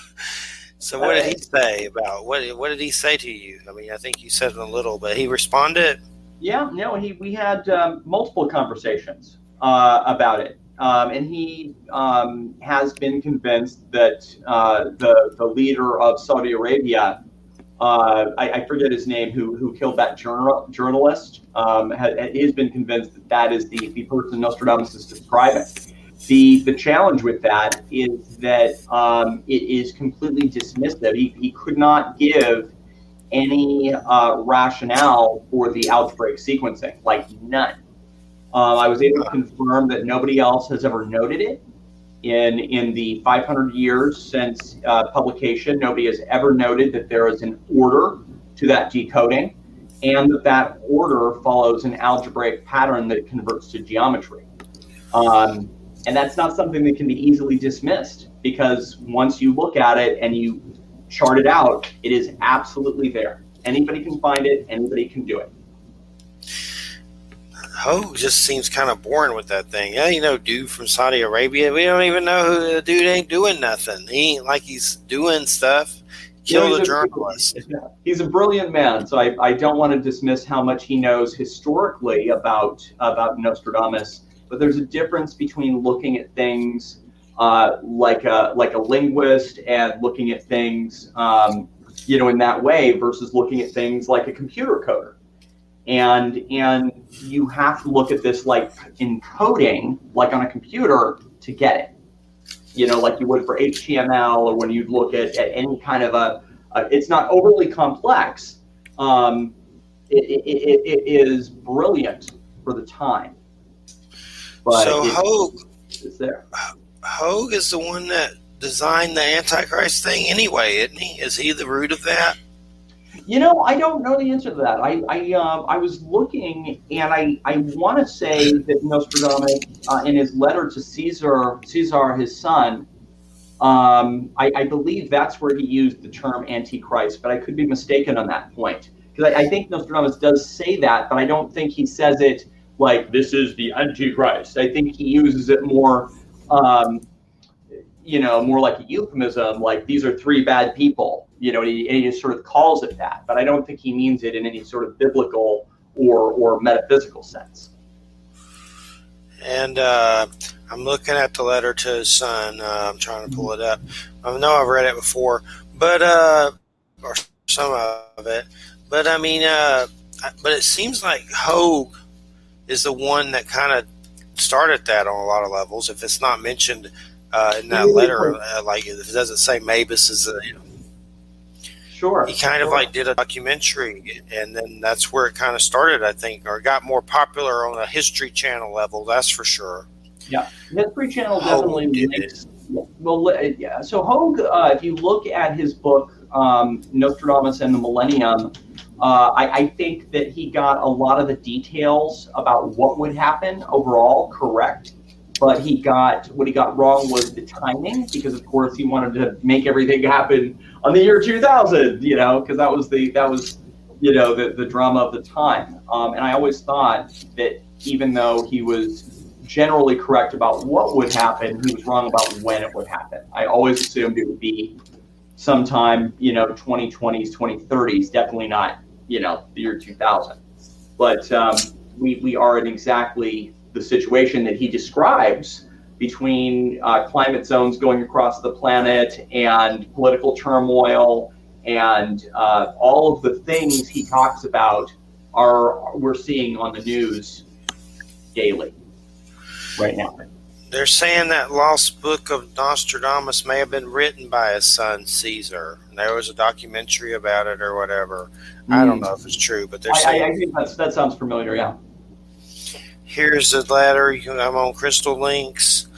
So what did he say about what did he say to you? I mean, I think you said it a little, but he responded. Yeah. No. We had multiple conversations about it, and he has been convinced that the leader of Saudi Arabia, I forget his name, who killed that journalist, has been convinced that is the person Nostradamus is describing. The challenge with that is that it is completely dismissive. He could not give any rationale for the outbreak sequencing, like none. I was able to confirm that nobody else has ever noted it. In the 500 years since publication, nobody has ever noted that there is an order to that decoding, and that order follows an algebraic pattern that converts to geometry. And that's not something that can be easily dismissed, because once you look at it and you chart it out, it is absolutely there. Anybody can find it. Anybody can do it. Hogue just seems kind of boring with that thing. Yeah, dude from Saudi Arabia. We don't even know who the dude ain't doing nothing. He ain't like he's doing stuff. Kill the journalist. He's a brilliant man, so I don't want to dismiss how much he knows historically about Nostradamus. But there's a difference between looking at things like a linguist and looking at things in that way versus looking at things like a computer coder. And you have to look at this like in coding, like on a computer, to get it. Like you would for HTML, or when you look at any kind of it's not overly complex. It is brilliant for the time. But so Hogue is there. Hogue is the one that designed the Antichrist thing anyway, isn't he? Is he the root of that? I don't know the answer to that. I was looking, and I want to say that Nostradamus, in his letter to Caesar, his son, I believe that's where he used the term Antichrist, but I could be mistaken on that point. Because I think Nostradamus does say that, but I don't think he says it like, this is the Antichrist. I think he uses it more, more like a euphemism, like these are three bad people, and he sort of calls it that. But I don't think he means it in any sort of biblical or metaphysical sense. And I'm looking at the letter to his son. I'm trying to pull it up. I know I've read it before, but or some of it. But I mean, but it seems like Hogue is the one that kind of started that on a lot of levels. If it's not mentioned in that letter, like if it doesn't say Mabus is Sure. He kind of like did a documentary, and then that's where it kind of started, I think, or got more popular on a History Channel level. That's for sure. Yeah, History Channel definitely makes. Well, yeah. So Hogue, if you look at his book Nostradamus and the Millennium, I think that he got a lot of the details about what would happen overall correct. But what he got wrong was the timing, because of course he wanted to make everything happen on the year 2000, because that was the drama of the time. And I always thought that even though he was generally correct about what would happen, he was wrong about when it would happen. I always assumed it would be sometime, 2020s, 2030s, definitely not, the year 2000. But we are in exactly the situation that he describes between climate zones going across the planet and political turmoil and all of the things he talks about we're seeing on the news daily right now. They're saying that lost book of Nostradamus may have been written by his son Caesar. There was a documentary about it or whatever. I don't know if it's true, but they're saying. I think that sounds familiar. Yeah. Here's the letter. I'm on Crystal Links.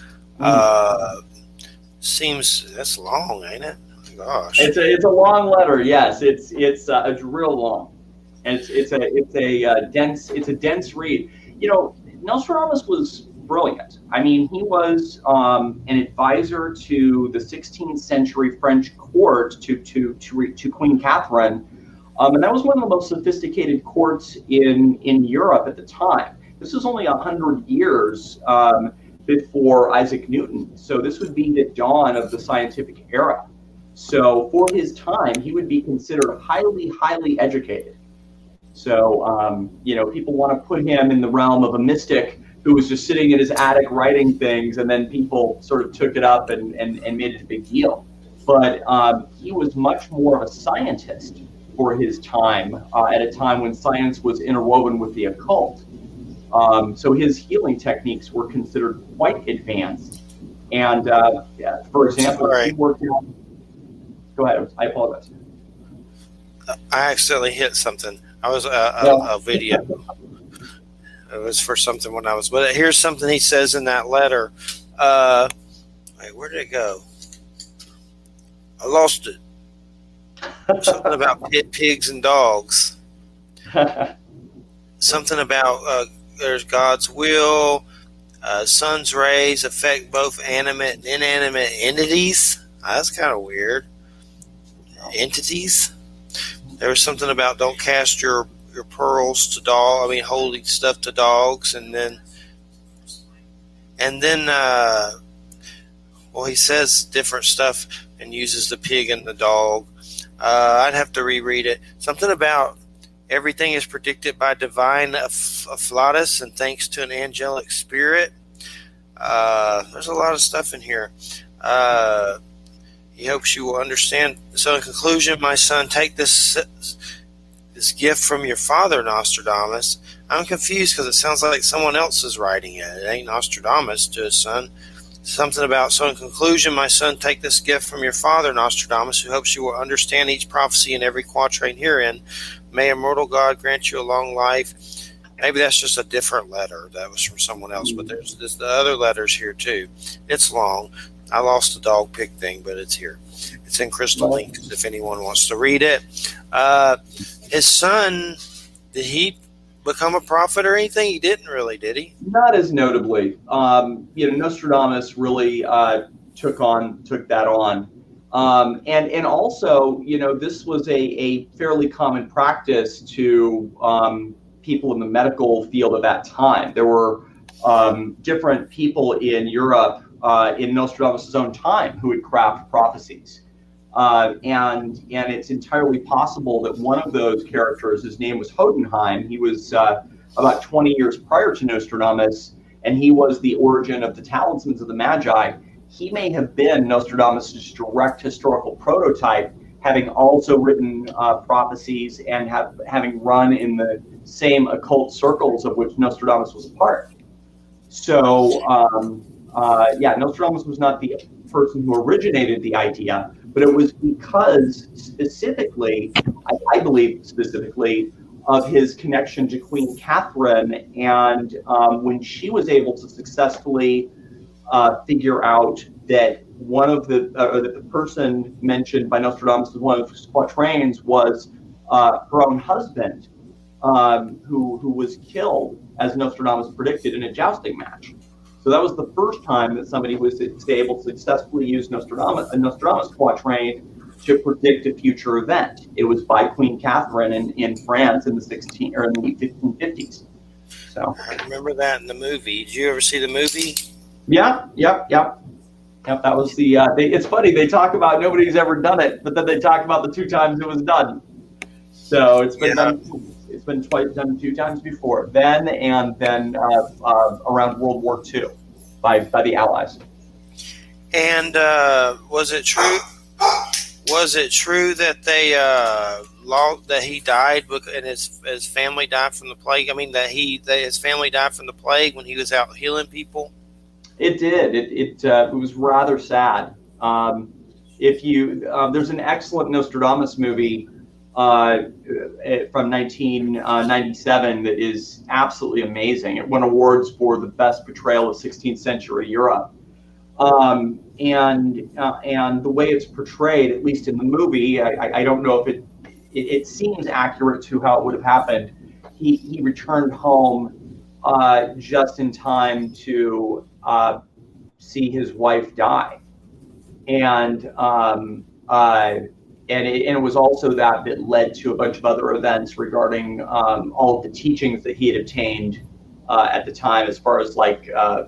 Seems that's long, ain't it? Oh, gosh, it's a long letter. Yes, it's real long, and it's a dense read. Nostradamus was brilliant. I mean, he was an advisor to the 16th century French court to Queen Catherine, and that was one of the most sophisticated courts in Europe at the time. This is only 100 years before Isaac Newton, so this would be the dawn of the scientific era. So for his time, he would be considered highly, highly educated. So, people want to put him in the realm of a mystic who was just sitting in his attic writing things, and then people sort of took it up and made it a big deal. But he was much more of a scientist for his time, at a time when science was interwoven with the occult. So his healing techniques were considered quite advanced. And for example, he worked out. Go ahead. I apologize. I accidentally hit something. I was a video. It was for something when I was. But here's something he says in that letter. Wait, where did it go? I lost it. Something about pigs and dogs. Something about there's God's will. Sun's rays affect both animate and inanimate entities. That's kind of weird. Entities. There was something about don't cast your pearls to holding stuff to dogs, and then he says different stuff and uses the pig and the dog. I'd have to reread it. Something about everything is predicted by divine afflatus and thanks to an angelic spirit. There's a lot of stuff in here. He hopes you will understand. So in conclusion, my son, take this gift from your father, Nostradamus. I'm confused because it sounds like someone else is writing it. It ain't Nostradamus to his son. Something about, so in conclusion, my son, take this gift from your father, Nostradamus, who hopes you will understand each prophecy and every quatrain herein. May immortal God grant you a long life. Maybe that's just a different letter. That was from someone else, but there's the other letters here too. It's long. I lost the dog pig thing, but it's here. It's in crystal links if anyone wants to read it. His son, did he become a prophet or anything? He didn't really, did he? Not as notably. Nostradamus really took that on. And also, this was a fairly common practice to people in the medical field of that time. There were different people in Europe in Nostradamus' own time who would craft prophecies. And it's entirely possible that one of those characters, his name was Hodenheim. He was about 20 years prior to Nostradamus, and he was the origin of the talismans of the Magi. He may have been Nostradamus' direct historical prototype, having also written prophecies and having run in the same occult circles of which Nostradamus was a part. So, Nostradamus was not the person who originated the idea, but it was because specifically, I believe specifically, of his connection to Queen Catherine, and when she was able to successfully figure out that that the person mentioned by Nostradamus as one of his quatrains was her own husband, who was killed, as Nostradamus predicted, in a jousting match. So that was the first time that somebody was able to successfully use a Nostradamus quatrain to predict a future event. It was by Queen Catherine in France in the 1550s. So I remember that in the movie. Did you ever see the movie? Yeah. That was the. It's funny, they talk about nobody's ever done it, but then they talk about the two times it was done. So it's been done. It's been done two times before, then and then around World War II by the Allies. And was it true? Was it true that they that he died and his family died from the plague? I mean, that his family died from the plague when he was out healing people. It did. It was rather sad. There's an excellent Nostradamus movie from 1997 that is absolutely amazing. It won awards for the best portrayal of 16th century Europe. And the way it's portrayed, at least in the movie, I don't know if it seems accurate to how it would have happened. He returned home just in time to see his wife die, and it was also that led to a bunch of other events regarding all of the teachings that he had obtained at the time, as far as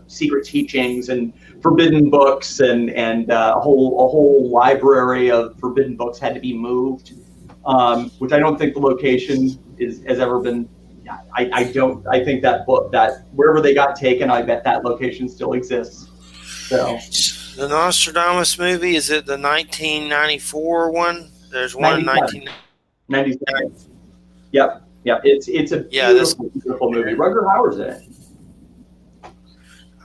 secret teachings and forbidden books, and a whole library of forbidden books had to be moved, which I don't think the location has ever been. I think that wherever they got taken, I bet that location still exists. So the Nostradamus movie, is it the 1994 one? There's one in 1997. Yep. It's a beautiful movie. Rutger Hauer's in it.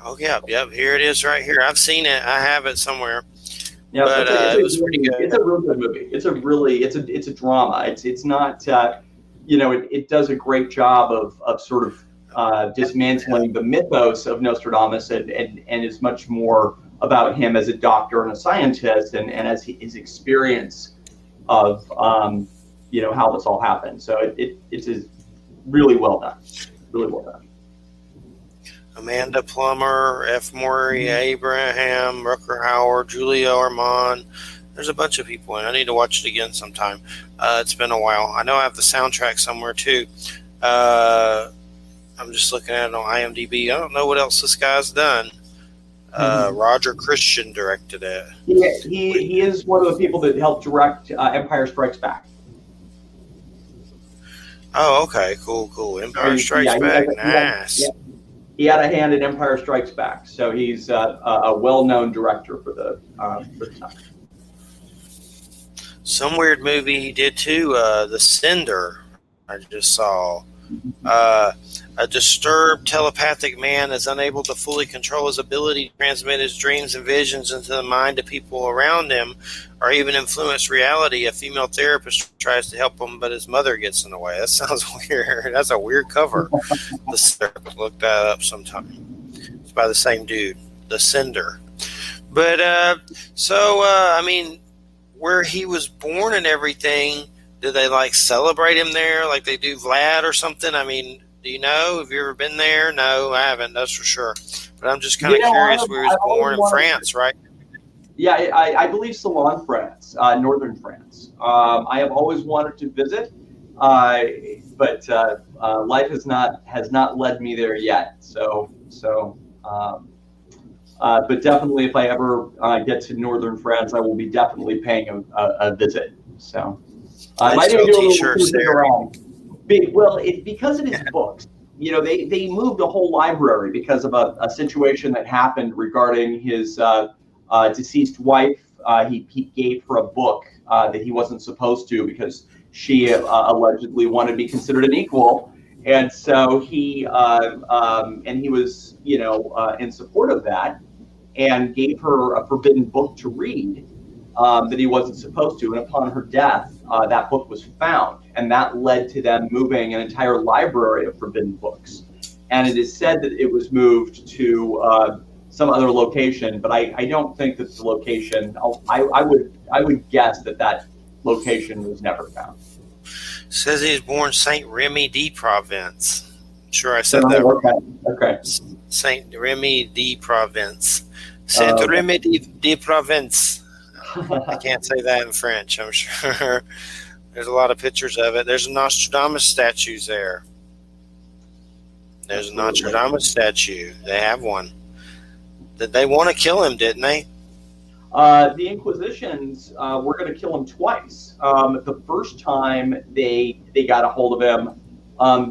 Oh yeah, yep. Here it is, right here. I've seen it. I have it somewhere. Yeah, but it was pretty good. It's a real good movie. It's a drama. It's not. It does a great job of sort of dismantling the mythos of Nostradamus, and is much more about him as a doctor and a scientist, and as his experience of how this all happened. So it is really well done. Really well done. Amanda Plummer, F. Maury Abraham, Rutger Hauer, Julia Ormond. There's a bunch of people in. I need to watch it again sometime. It's been a while. I know I have the soundtrack somewhere too. I'm just looking at it on IMDb. I don't know what else this guy's done. Roger Christian directed it. He is one of the people that helped direct Empire Strikes Back. Oh, okay, cool. Empire Strikes Back, nice. He had a hand in Empire Strikes Back, so he's a well-known director for the time. Some weird movie he did too. The Cinder. I just saw. A disturbed telepathic man is unable to fully control his ability to transmit his dreams and visions into the mind of people around him, or even influence reality. A female therapist tries to help him, but his mother gets in the way. That sounds weird. That's a weird cover. Look that up sometime. It's by the same dude, The Cinder. But I mean, where he was born and everything, do they like celebrate him there like they do Vlad or something? I mean, do you know? Have you ever been there? No, I haven't. That's for sure. But I'm just kind of curious. Where he was born in France, right? Yeah, I believe Salon, France, northern France. I have always wanted to visit, but life has not led me there yet. But definitely, if I ever get to northern France, I will be definitely paying a visit. So I might even do a little cruising around. Well, because it is books. You know, they moved a whole library because of a situation that happened regarding his deceased wife. He gave her a book that he wasn't supposed to because she allegedly wanted to be considered an equal. And so he was, in support of that, and gave her a forbidden book to read that he wasn't supposed to. And upon her death, that book was found, and that led to them moving an entire library of forbidden books. And it is said that it was moved to some other location, but I don't think that the location. I would guess that location was never found. Says he was born Saint Remy de Provence. I'm sure I said that right. Okay. Saint Remy de Provence. Saint Remy de Provence. I can't say that in French, I'm sure. There's a lot of pictures of it. There's a Nostradamus statues there. There's a Nostradamus statue. They have one. Did they want to kill him, didn't they? The Inquisitions were going to kill him twice. The first time they got a hold of him,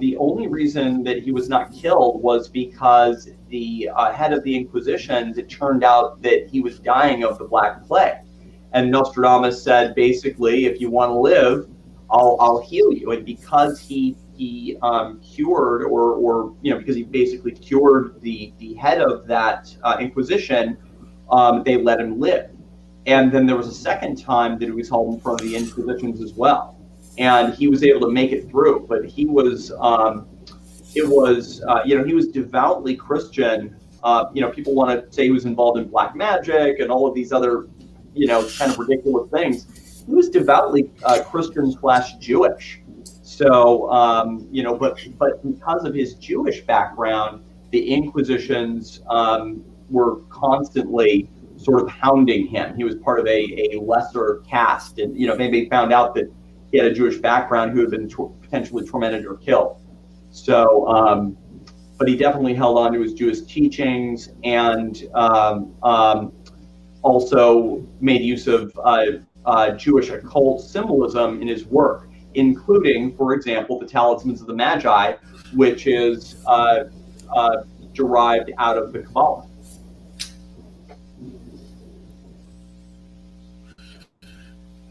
the only reason that he was not killed was because the head of the Inquisitions, it turned out that he was dying of the Black Plague. And Nostradamus said, basically, if you want to live, I'll heal you. And because he cured, or because he basically cured the head of that Inquisition, they let him live. And then there was a second time that he was held in front of the Inquisitions as well, and he was able to make it through. But he was, he was devoutly Christian. People want to say he was involved in black magic and all of these other, kind of ridiculous things. He was devoutly Christian/Jewish. So, but because of his Jewish background, the Inquisitions were constantly sort of hounding him. He was part of a lesser caste, and they found out that he had a Jewish background who had been potentially tormented or killed. So, but he definitely held on to his Jewish teachings, and also made use of Jewish occult symbolism in his work, including, for example, the Talismans of the Magi, which is derived out of the Kabbalah.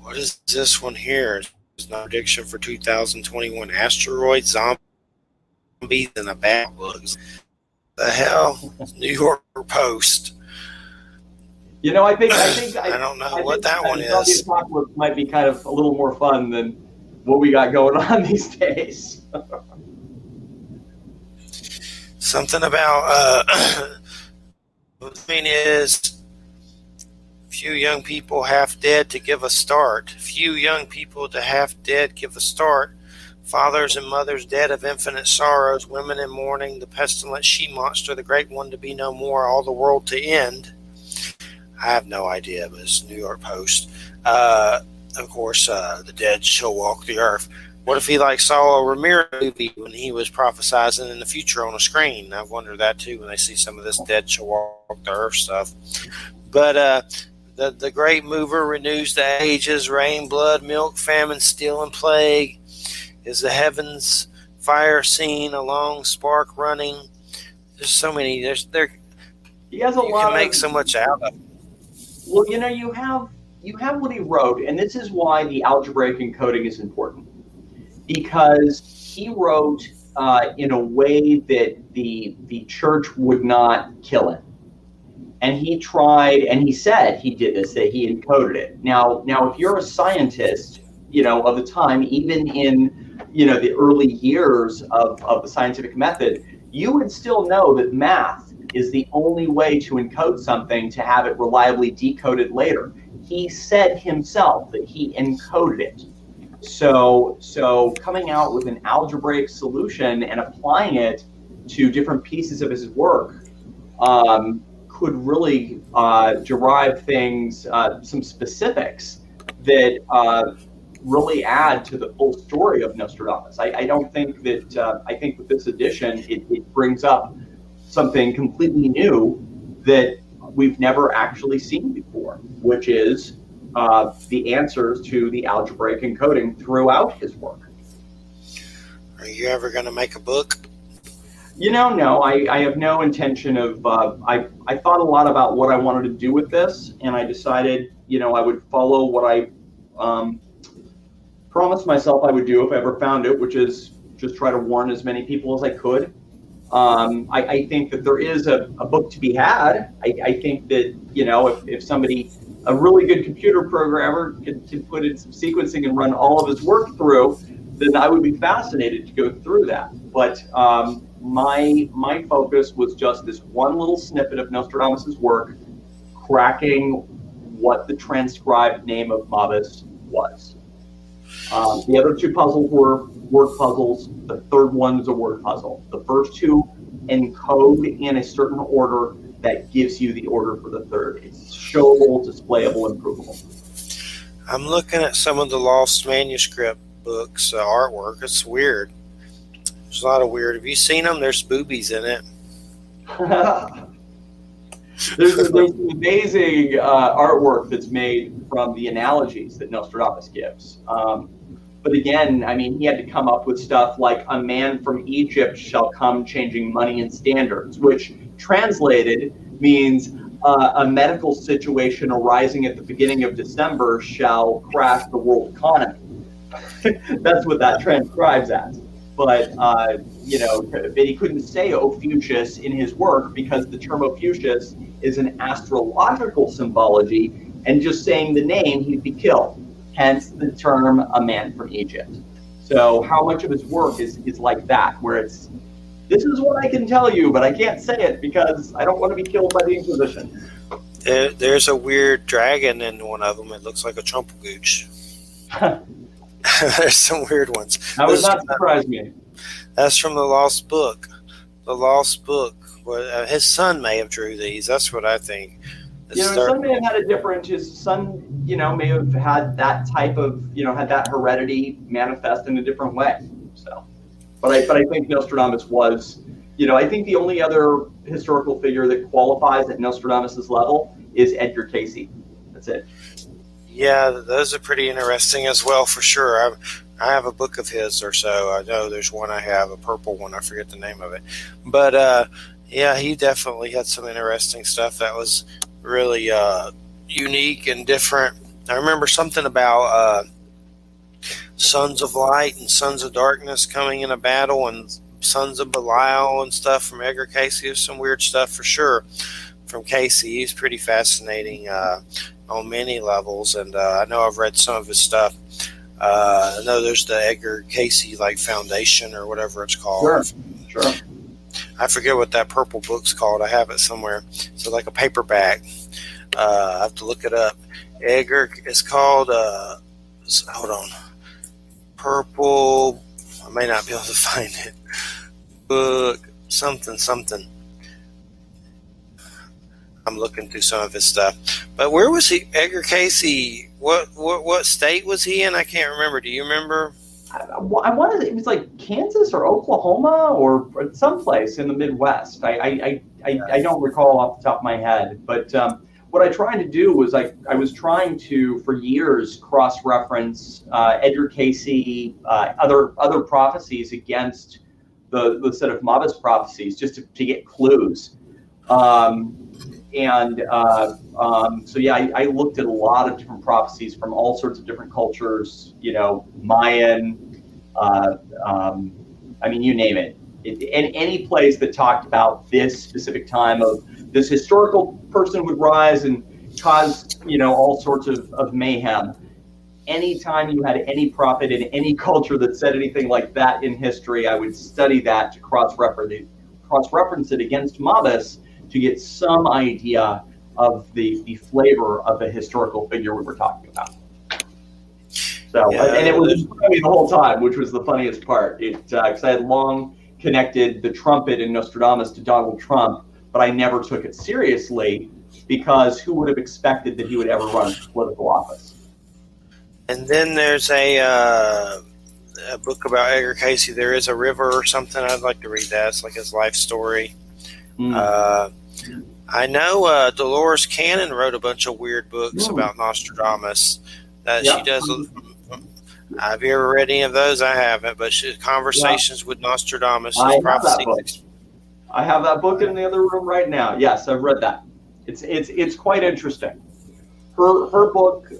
What is this one here? It's not a prediction for 2021. Asteroid, zombies, and a bad bugs. The hell? New York Post. I think I don't know what that one is. Apocalypse might be kind of a little more fun than what we got going on these days. Something about the thing is, few young people half dead to give a start. Few young people to half dead give a start. Fathers and mothers dead of infinite sorrows. Women in mourning. The pestilent she-monster, the great one to be no more. All the world to end. I have no idea, but it's New York Post. Of course, the dead shall walk the earth. What if he saw a Ramirez movie when he was prophesizing in the future on a screen? I've wondered that too when they see some of this dead shall walk the earth stuff. But the great mover renews the ages, rain, blood, milk, famine, steel, and plague. Is the heavens fire seen, a long spark running? There's so many. He has a lot. You can make so much out of it. Well, you have you have what he wrote, and this is why the algebraic encoding is important, because he wrote in a way that the church would not kill it. And he tried, and he said he did this, that he encoded it. Now, if you're a scientist, of the time, even in, the early years of the scientific method, you would still know that math is the only way to encode something to have it reliably decoded later. He said himself that he encoded it. So coming out with an algebraic solution and applying it to different pieces of his work could really derive things, some specifics that really add to the full story of Nostradamus. I don't think that, I think with this edition, it brings up something completely new that we've never actually seen before, which is the answers to the algebraic encoding throughout his work. Are you ever going to make a book? No, I have no intention of, I thought a lot about what I wanted to do with this, and I decided, I would follow what I promised myself I would do if I ever found it, which is just try to warn as many people as I could. I think that there is a book to be had. I think that, if somebody, a really good computer programmer could put in some sequencing and run all of his work through, then I would be fascinated to go through that. But my focus was just this one little snippet of Nostradamus's work, cracking what the transcribed name of Mabus was. The other two puzzles were word puzzles. The third one is a word puzzle. The first two encode in a certain order that gives you the order for the third. It's showable, displayable, and provable. I'm looking at some of the lost manuscript books, artwork. It's weird. There's a lot of weird. Have you seen them? There's boobies in it. There's amazing artwork that's made from the analogies that Nostradamus gives. But again, he had to come up with stuff like a man from Egypt shall come changing money and standards, which translated means a medical situation arising at the beginning of December shall crash the world economy. That's what that transcribes as. But, but he couldn't say Ophiuchus in his work because the term Ophiuchus is an astrological symbology, and just saying the name, he'd be killed. Hence the term a man from Egypt. So how much of his work is like that, where it's, this is what I can tell you, but I can't say it because I don't want to be killed by the Inquisition. There's a weird dragon in one of them. It looks like a trumpelgooch. There's some weird ones. That would not surprise me. That's from the Lost Book. The Lost Book. His son may have drew these. That's what I think. His son may have had a different. His son, may have had that type of, had that heredity manifest in a different way. So, but I think Nostradamus was, I think the only other historical figure that qualifies at Nostradamus's level is Edgar Cayce. That's it. Yeah, those are pretty interesting as well, for sure. I have a book of his or so. I know there's one I have, a purple one. I forget the name of it. But, yeah, he definitely had some interesting stuff that was really unique and different. I remember something about sons of light and sons of darkness coming in a battle, and sons of Belial and stuff from Edgar Cayce. There's some weird stuff for sure from Cayce. He's pretty fascinating on many levels, and I know I've read some of his stuff. I know there's the Edgar Cayce Foundation or whatever it's called. Sure. I forget what that purple book's called. I have it somewhere. So like a paperback. I have to look it up. Edgar is called, hold on, purple, I may not be able to find it, book, something. I'm looking through some of his stuff. But where was he, Edgar Cayce, what state was he in? I can't remember. Do you remember? I wanted, it was like Kansas or Oklahoma or someplace in the Midwest. I don't recall off the top of my head, but what I tried to do was I was trying to, for years, cross-reference Edgar Cayce, other prophecies against the set of Mabus prophecies, just to get clues. And so yeah, I looked at a lot of different prophecies from all sorts of different cultures, Mayan, I mean, you name it. And any place that talked about this specific time of this historical person would rise and cause, all sorts of mayhem. Anytime you had any prophet in any culture that said anything like that in history, I would study that to cross-reference it against Mabus to get some idea of the flavor of the historical figure we were talking about. So, yeah, and it was funny the whole time, which was the funniest part. Because I had long connected the trumpet in Nostradamus to Donald Trump, but I never took it seriously because who would have expected that he would ever run for political office? And then there's a book about Edgar Casey. There is a river or something. I'd like to read that. It's like his life story. I know Dolores Cannon wrote a bunch of weird books about Nostradamus. She does. Have you ever read any of those? I haven't, but Conversations with Nostradamus. I have that book in the other room right now. Yes, I've read that. It's quite interesting. Her book,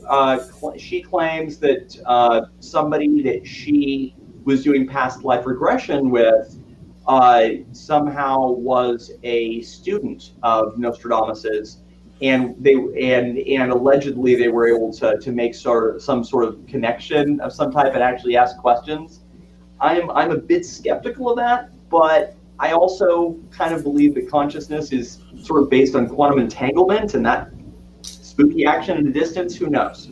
she claims that somebody that she was doing past life regression with somehow was a student of Nostradamus's, and allegedly they were able to make some sort of connection of some type and actually ask questions. I'm a bit skeptical of that, but I also kind of believe that consciousness is sort of based on quantum entanglement, and that spooky action in the distance, who knows?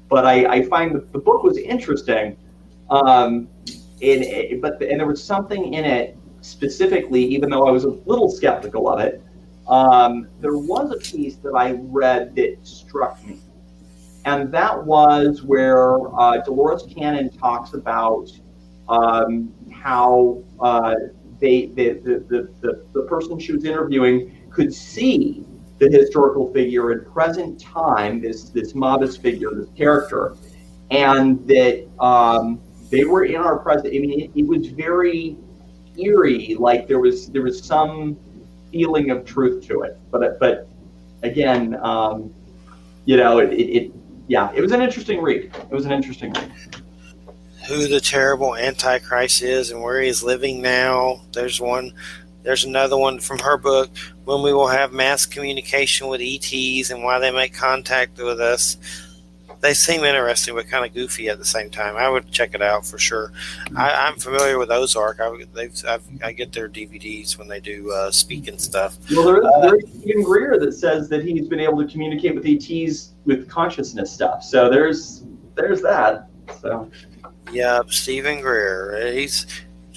But I find the book was interesting, but there was something in it specifically, even though I was a little skeptical of it. There was a piece that I read that struck me, and that was where Dolores Cannon talks about how the person she was interviewing could see the historical figure in present time, this Mabus figure, this character, and that they were in our present. I mean, it was very eerie, like there was some feeling of truth to it. But again, it was an interesting read. Who the terrible Antichrist is and where he's living now. There's another one from her book, When We Will Have Mass Communication with ETs and Why They Make Contact with Us. They seem interesting, but kind of goofy at the same time. I would check it out for sure. I'm familiar with Ozark. I get their DVDs when they do speaking stuff. Well, there's Stephen Greer that says that he's been able to communicate with ETs with consciousness stuff. So there's that. So. Yeah, Stephen Greer. He's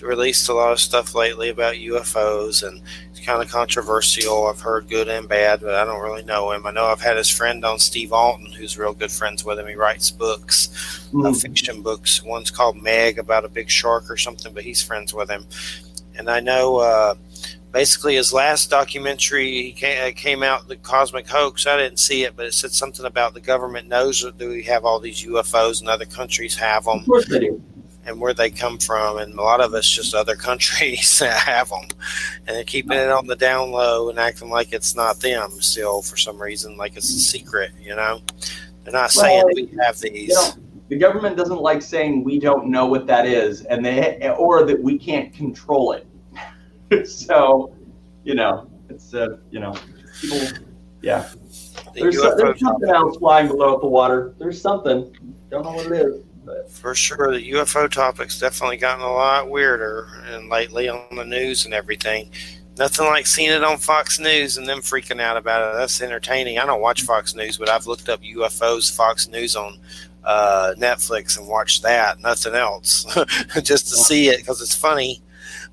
released a lot of stuff lately about UFOs, and it's kind of controversial. I've heard good and bad, but I don't really know him. I know I've had his friend on, Steve Alton, who's real good friends with him. He writes books, fiction books. One's called Meg, about a big shark or something, but he's friends with him. And I know basically his last documentary came out, The Cosmic Hoax. I didn't see it, but it said something about the government knows that we have all these UFOs and other countries have them. Of course they do. And where they come from, and a lot of it's just other countries that have them, and they're keeping it on the down low and acting like it's not them still for some reason, like it's a secret. They're not saying we have these. The government doesn't like saying we don't know what that is, or that we can't control it. So, it's people. Yeah, there's something else flying below the water. There's something. Don't know what it is. For sure, the UFO topic's definitely gotten a lot weirder and lately on the news and everything. Nothing like seeing it on Fox News and them freaking out about it. That's entertaining. I don't watch Fox News, but I've looked up UFOs, Fox News on Netflix and watched that. Nothing else, just to see it because it's funny.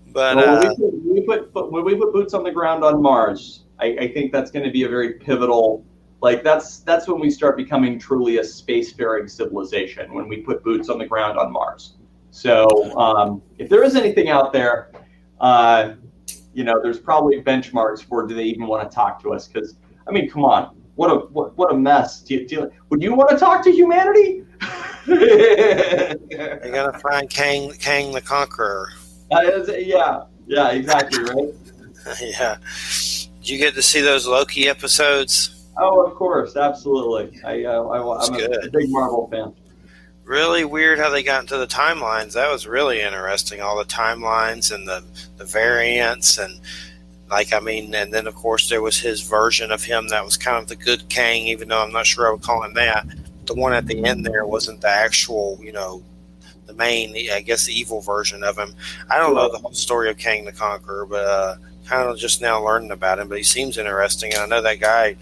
But when we put boots on the ground on Mars, I think that's going to be a very pivotal. Like that's when we start becoming truly a spacefaring civilization, when we put boots on the ground on Mars. So if there is anything out there, there's probably benchmarks for do they even want to talk to us? Because I mean, come on, what a mess. Would you want to talk to humanity? They're gonna find Kang the Conqueror. Yeah, exactly, right. Yeah. Did you get to see those Loki episodes? Oh, of course, absolutely. I'm a good. big Marvel fan. Really weird how they got into the timelines. That was really interesting. All the timelines and the variants and and then of course there was his version of him that was kind of the good Kang, even though I'm not sure I would call him that. The one at the end there wasn't the actual, the main, I guess, the evil version of him. I don't know the whole story of Kang the Conqueror, but kind of just now learning about him. But he seems interesting, and I know that guy,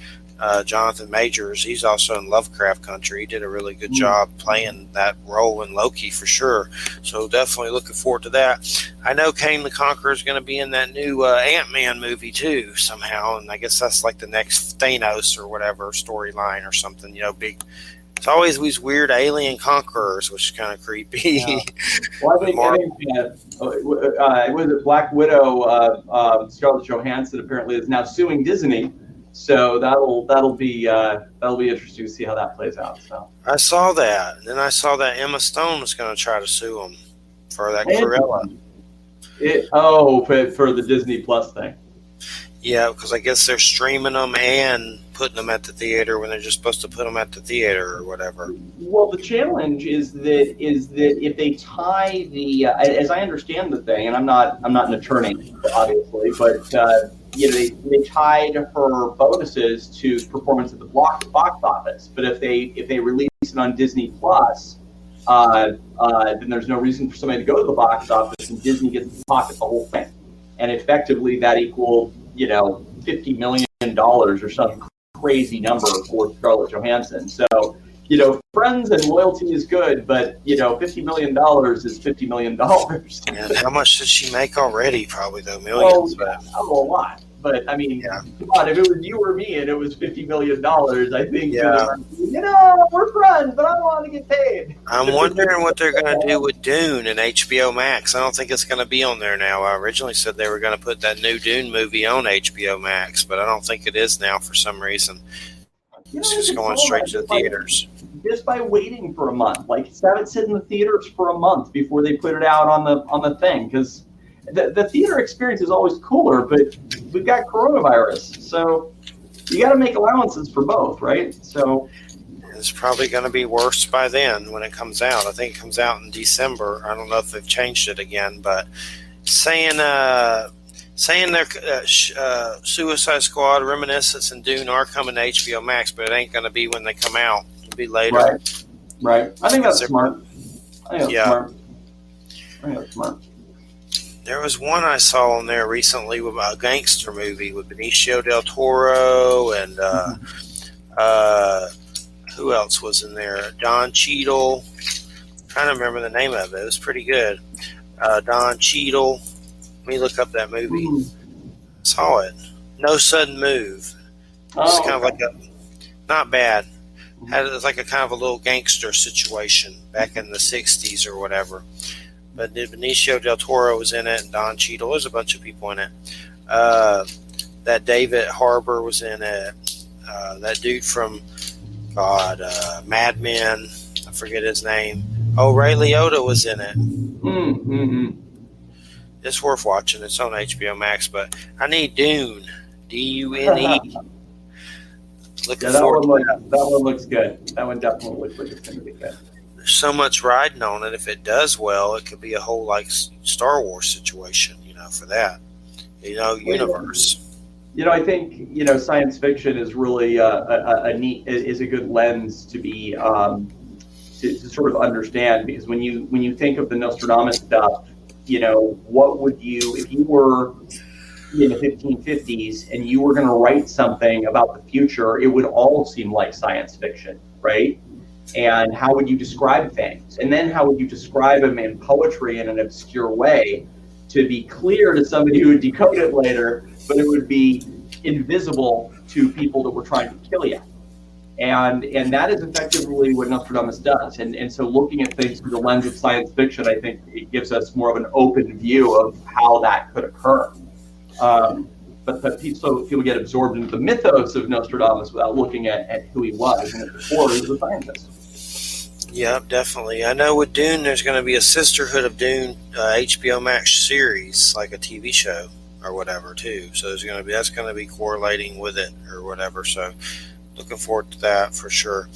Jonathan Majors, he's also in Lovecraft Country. He did a really good job playing that role in Loki for sure. So definitely looking forward to that. I know Kang the Conqueror is going to be in that new Ant-Man movie too somehow, and I guess that's like the next Thanos or whatever storyline or something. Big. It's always these weird alien conquerors, which is kind of creepy. Yeah. Well, I think was it Black Widow? Scarlett Johansson apparently is now suing Disney. So that'll be interesting to see how that plays out. So I saw that, and then I saw that Emma Stone was going to try to sue him for that Cruella. For the Disney Plus thing. Yeah, because I guess they're streaming them and putting them at the theater when they're just supposed to put them at the theater or whatever. Well, the challenge is that if they tie the, as I understand the thing, and I'm not an attorney, obviously, but they tied her bonuses to performance at the box office. But if they release it on Disney Plus, then there's no reason for somebody to go to the box office, and Disney gets to pocket the whole thing. And effectively, that equaled $50 million or some crazy number for Scarlett Johansson. So, friends and loyalty is good, but $50 million is $50 million. And how much did she make already? Probably though millions. A lot. But I mean, come on, if it was you or me and it was $50 million, I think we're friends, but I want to get paid. I'm wondering what they're going to do with Dune and HBO Max. I don't think it's going to be on there now. I originally said they were going to put that new Dune movie on HBO Max, but I don't think it is now for some reason. It's just going straight to the theaters. Just by waiting for a month, have it sit in the theaters for a month before they put it out on the thing, because the theater experience is always cooler, but we've got coronavirus, so you got to make allowances for both, right? So it's probably going to be worse by then when it comes out. I think it comes out in December. I don't know if they've changed it again, but saying their Suicide Squad, Reminiscence, and Dune are coming to HBO Max, but it ain't going to be when they come out. It'll be later. Right. I think that's smart. I think that's smart. There was one I saw on there recently with a gangster movie with Benicio del Toro and who else was in there? Don Cheadle. I'm trying to remember the name of it. It was pretty good. Don Cheadle. Let me look up that movie. Saw it. No Sudden Move. It's kind of like not bad. It was like a kind of a little gangster situation back in the 60s or whatever. But Benicio del Toro was in it, and Don Cheadle. There's a bunch of people in it. That David Harbour was in it. That dude from Mad Men. I forget his name. Oh, Ray Liotta was in it. Mm-hmm. It's worth watching. It's on HBO Max. But I need Dune. D-U-N-E. Looking forward to that. That one looks good. That one definitely looks like it's going to be good. There's so much riding on it. If it does well, it could be a whole Star Wars situation, for that, universe. I think science fiction is really a good lens to be to sort of understand, because when you think of the Nostradamus stuff, what would you, if you were in the 1550s and you were going to write something about the future, it would all seem like science fiction, right? And how would you describe things? And then how would you describe them in poetry in an obscure way to be clear to somebody who would decode it later, but it would be invisible to people that were trying to kill you? And that is effectively what Nostradamus does. And so looking at things through the lens of science fiction, I think it gives us more of an open view of how that could occur. But so people get absorbed into the mythos of Nostradamus without looking at who he was and at the core as a scientist. Yep, definitely. I know with Dune, there's going to be a Sisterhood of Dune HBO Max series, like a TV show. or whatever too. So that's going to be correlating with it or whatever. So looking forward to that for sure.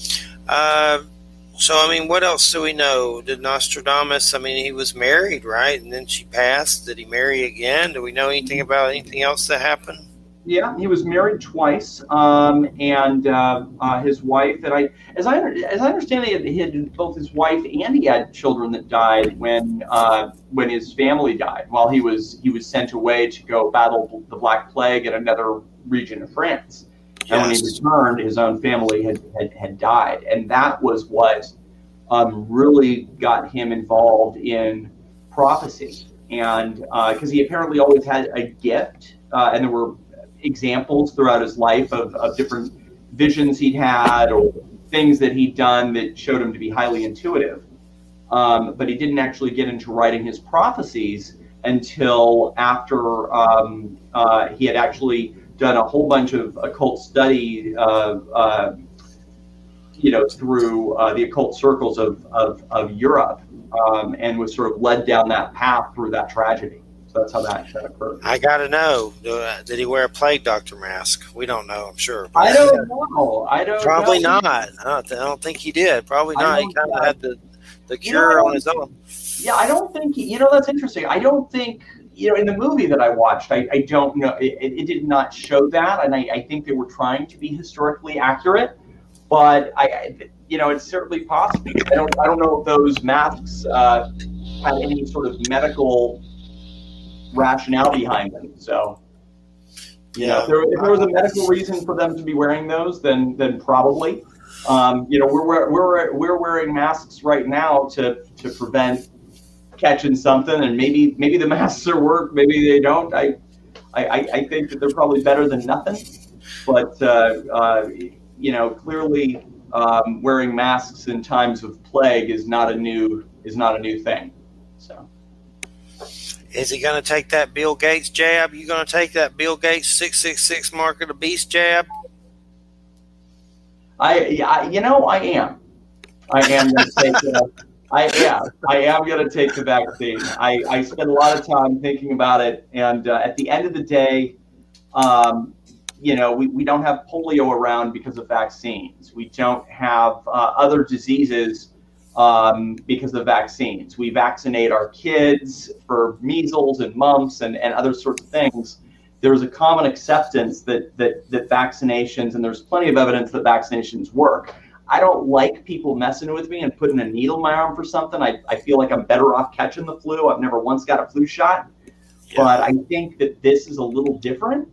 So, I mean, what else do we know? Did Nostradamus, I mean, he was married, right? And then she passed. Did he marry again? Do we know anything about anything else that happened? Yeah, he was married twice, and his wife. And as I understand it, he had both his wife and he had children that died when his family died. While he was sent away to go battle the Black Plague in another region of France. Yes. And when he returned, his own family had died, and that was what really got him involved in prophecy. And because he apparently always had a gift, and there were examples throughout his life of different visions he'd had or things that he'd done that showed him to be highly intuitive. But he didn't actually get into writing his prophecies until after he had actually done a whole bunch of occult study, through the occult circles of Europe, and was sort of led down that path through that tragedy. So that's how that occurred. I got to know, did he wear a plague doctor mask? We don't know, I'm sure. I don't know. Probably not. I don't think he did. Probably not. He kind of had the cure on his own. Yeah, I don't think, that's interesting. I don't think, in the movie that I watched, I don't know, it did not show that, and I think they were trying to be historically accurate, but it's certainly possible. I don't know if those masks had any sort of medical rationale behind them. So, if there was a medical reason for them to be wearing those, then probably. We're wearing masks right now to prevent catching something, and maybe the masks are work, maybe they don't. I think that they're probably better than nothing, but clearly wearing masks in times of plague is not a new thing. So, is he going to take that Bill Gates jab? You going to take that Bill Gates 666 mark of the beast jab? I am. I am going to take. I am going to take the vaccine. I spend a lot of time thinking about it, and at the end of the day, we don't have polio around because of vaccines. We don't have other diseases because of vaccines. We vaccinate our kids for measles and mumps and other sorts of things. There's a common acceptance that vaccinations, and there's plenty of evidence that vaccinations work. I don't like people messing with me and putting a needle in my arm for something. I feel like I'm better off catching the flu. I've never once got a flu shot, but I think that this is a little different,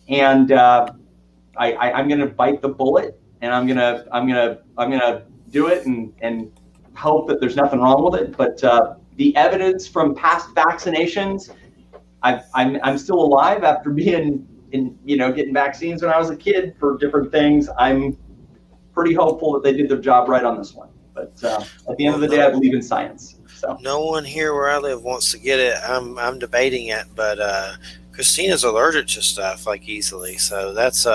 and I'm going to bite the bullet, and I'm gonna do it and hope that there's nothing wrong with it. But the evidence from past vaccinations, I'm still alive after being getting vaccines when I was a kid for different things. I'm pretty hopeful that they did their job right on this one. But at the end of the day, I believe in science. So no one here where I live wants to get it. I'm debating it, but Christina's allergic to stuff like easily, so that's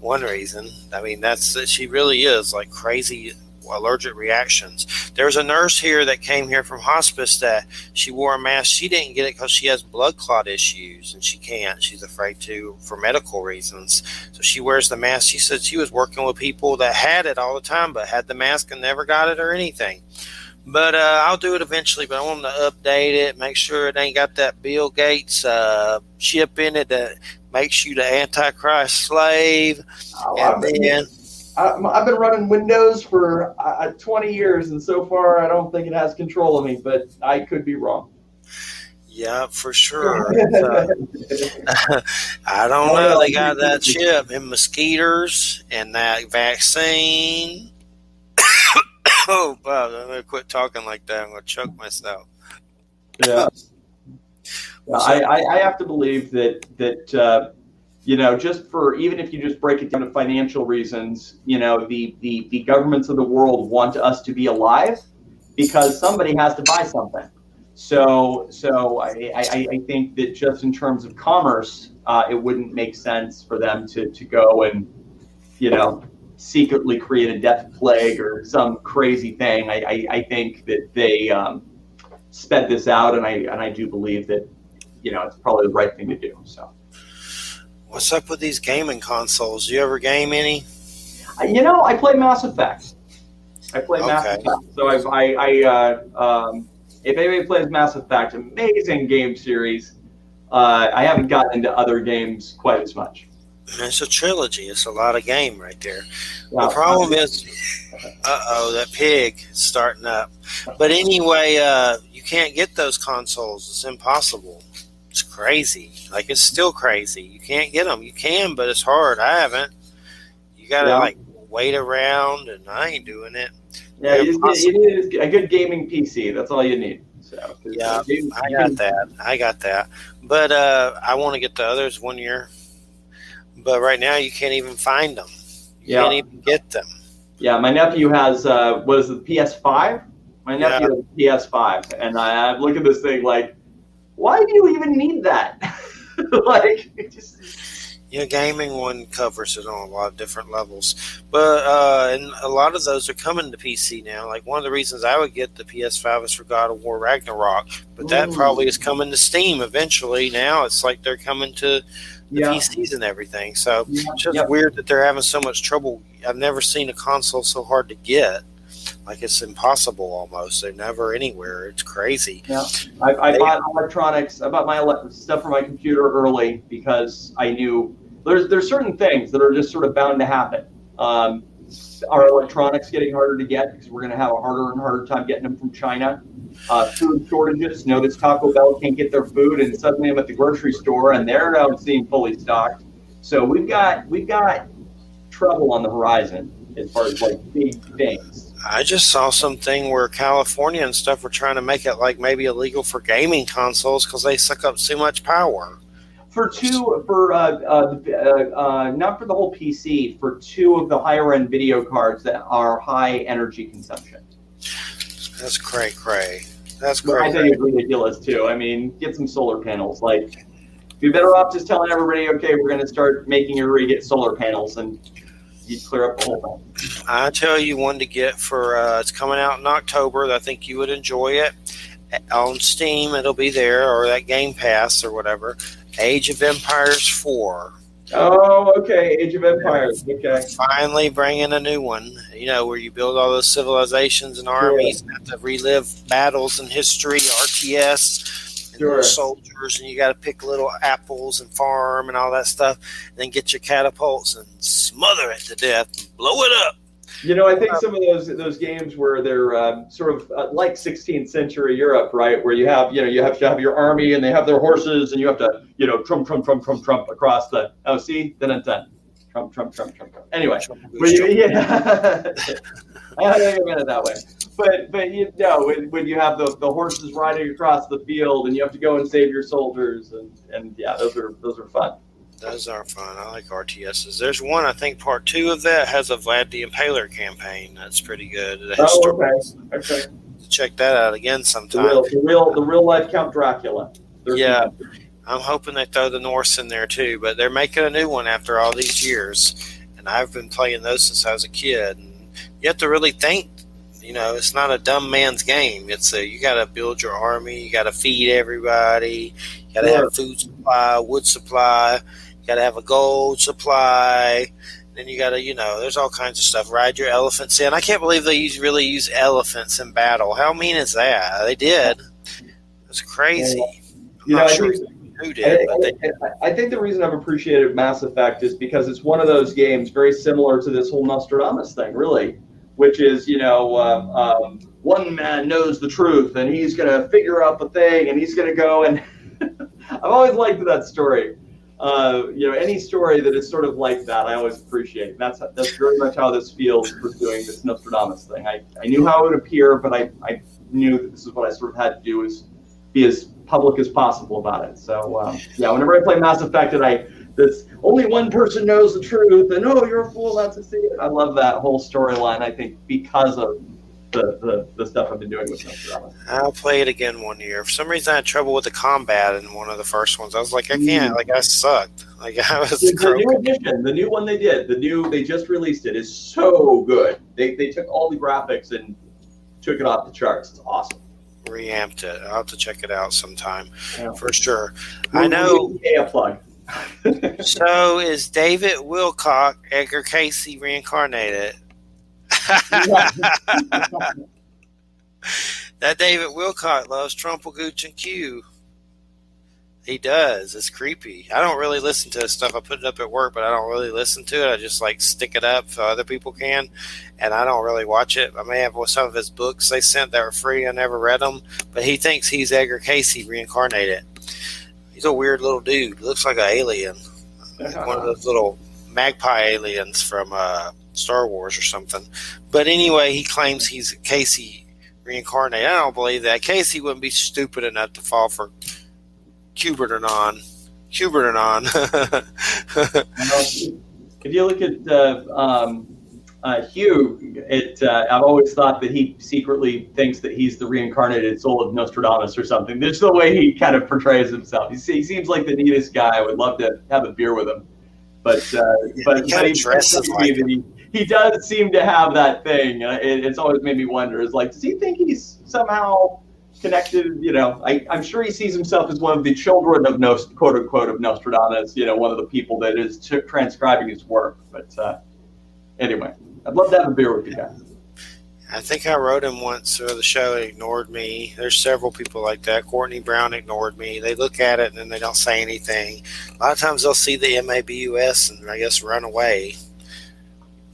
one reason. I mean, she really is like crazy allergic reactions. There's a nurse here that came here from hospice that she wore a mask. She didn't get it because she has blood clot issues, and she can't. She's afraid to for medical reasons. So she wears the mask. She said she was working with people that had it all the time, but had the mask and never got it or anything. But I'll do it eventually, but I want them to update it, make sure it ain't got that Bill Gates chip in it that makes you the Antichrist slave. I've been running Windows for 20 years, and so far I don't think it has control of me, but I could be wrong. Yeah, for sure. I don't know. They got that chip in mosquitoes and that vaccine. Oh, wow, I'm going to quit talking like that. I'm going to choke myself. Yeah. I have to believe that just for, even if you just break it down to financial reasons, the governments of the world want us to be alive because somebody has to buy something. So I think that just in terms of commerce, it wouldn't make sense for them to go and, secretly create a death plague or some crazy thing. I think that they sped this out, and I do believe that it's probably the right thing to do. So, What's up with these gaming consoles? Do you ever game any? I play Mass Effect. Mass Effect. So if anybody plays Mass Effect, amazing game series. I haven't gotten into other games quite as much. It's a trilogy. It's a lot of game right there. Yeah. The problem is, that pig is starting up. But anyway, you can't get those consoles. It's impossible. It's crazy. Like, it's still crazy. You can't get them. You can, but it's hard. I haven't. You got to, wait around, and I ain't doing it. Yeah, you need a good gaming PC. That's all you need. So, yeah, I got that. But I want to get the others one year. But right now, you can't even find them. You can't even get them. Yeah, my nephew has, what is it, the PS5? My nephew has a PS5. And I look at this thing like, why do you even need that? Gaming one covers it on a lot of different levels. But and a lot of those are coming to PC now. Like, one of the reasons I would get the PS5 is for God of War Ragnarok. But that probably is coming to Steam eventually. Now it's like they're coming to the PCs and everything. So it's just weird that they're having so much trouble. I've never seen a console so hard to get. Like, it's impossible almost. They're never anywhere. It's crazy. Yeah, I bought electronics. I bought my stuff for my computer early because I knew there's certain things that are just sort of bound to happen. Our electronics getting harder to get because we're going to have a harder and harder time getting them from China. Food shortages. Notice Taco Bell can't get their food, and suddenly I'm at the grocery store and they're now seeing fully stocked. So we've got trouble on the horizon as far as big things. I just saw something where California and stuff were trying to make it maybe illegal for gaming consoles because they suck up too much power. Not for the whole PC, for two of the higher end video cards that are high energy consumption. That's cray. That's cray. I think it's ridiculous too. I mean, get some solar panels. You're better off just telling everybody, okay, we're going to start making everybody get solar panels, and you clear up the whole thing. I tell you one to get for it's coming out in October. I think you would enjoy it. On Steam, it'll be there, or that Game Pass or whatever. Age of Empires 4. Oh, okay. Age of Empires. Okay. Finally bringing a new one, where you build all those civilizations and armies and have to relive battles in history, RTS, and little soldiers, and you got to pick little apples and farm and all that stuff, and then get your catapults and smother it to death and blow it up. I think some of those games where they're sort of like 16th century Europe, right? Where you have to have your army and they have their horses and you have to, trump across the, trump. Anyway, I don't think I meant it that way. But when you have the horses riding across the field and you have to go and save your soldiers and those are fun. Those are fun. I like RTSs. There's one, I think, part 2 of that has a Vlad the Impaler campaign. That's pretty good. Okay. Check that out again sometime. The real life Count Dracula. I'm hoping they throw the Norse in there too. But they're making a new one after all these years, and I've been playing those since I was a kid. And you have to really think. It's not a dumb man's game. It's you got to build your army. You got to feed everybody. You got to have food supply, wood supply. You got to have a gold supply. Then you got to, there's all kinds of stuff. Ride your elephants in. I can't believe they really use elephants in battle. How mean is that? They did. It's crazy. I'm not sure who did, but they did. I think the reason I've appreciated Mass Effect is because it's one of those games very similar to this whole Nostradamus thing, really, which is, one man knows the truth and he's going to figure out the thing and he's going to go and I've always liked that story. Any story that is sort of like that, I always appreciate. That's very much how this feels pursuing this Nostradamus thing. I knew how it would appear, but I knew that this is what I sort of had to do, is be as public as possible about it. So, whenever I play Mass Effect and this only one person knows the truth, and you're a fool not to see it. I love that whole storyline, I think, because of the stuff I've been doing with Nostradamus. I'll play it again one year. For some reason, I had trouble with the combat in one of the first ones. I was like, I can't. I sucked. I was the new edition, the new one they did, they just released it, is so good. They took all the graphics and took it off the charts. It's awesome. reamped it. I'll have to check it out sometime for sure. We'll, I know. a plug. So is David Wilcock Edgar Casey reincarnated? That David Wilcock loves Trumple, Gooch, and Q. He does. It's creepy. I don't really listen to his stuff. I put it up at work, but I don't really listen to it. I just like stick it up so other people can, and I don't really watch it. I may have some of his books they sent that were free. I never read them, but he thinks he's Edgar Casey reincarnated. He's a weird little dude. Looks like an alien. One of those little magpie aliens from Star Wars or something. But anyway, he claims he's Casey reincarnated. I don't believe that. Casey wouldn't be stupid enough to fall for Hubert or non. If you look at Hugh, I've always thought that he secretly thinks that he's the reincarnated soul of Nostradamus or something. There's the way he kind of portrays himself. He seems like the neatest guy. I would love to have a beer with him, but he does seem to have that thing. It's always made me wonder. Is like, does he think he's somehow connected? I'm sure he sees himself as one of the children of quote unquote of Nostradamus. One of the people that is transcribing his work. But anyway, I'd love to have a beer with you guys. I think I wrote him once for the show and ignored me. There's several people like that. Courtney Brown ignored me. They look at it and then they don't say anything. A lot of times they'll see the Mabus and I guess run away.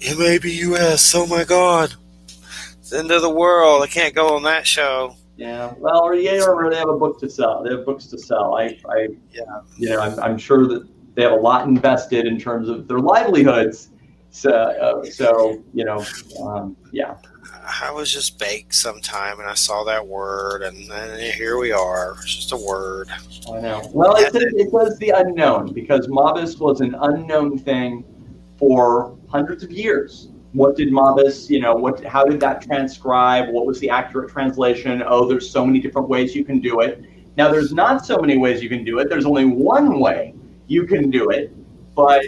Mabus, oh my God. It's the end of the world. I can't go on that show. Yeah, well, or they have a book to sell. They have books to sell. I'm sure that they have a lot invested in terms of their livelihoods. Yeah. I was just baked sometime, and I saw that word, and here we are. It's just a word. I know. Well, it was the unknown, because Mabus was an unknown thing for hundreds of years. What did Mabus, how did that transcribe? What was the accurate translation? Oh, there's so many different ways you can do it. Now, there's not so many ways you can do it. There's only one way you can do it, but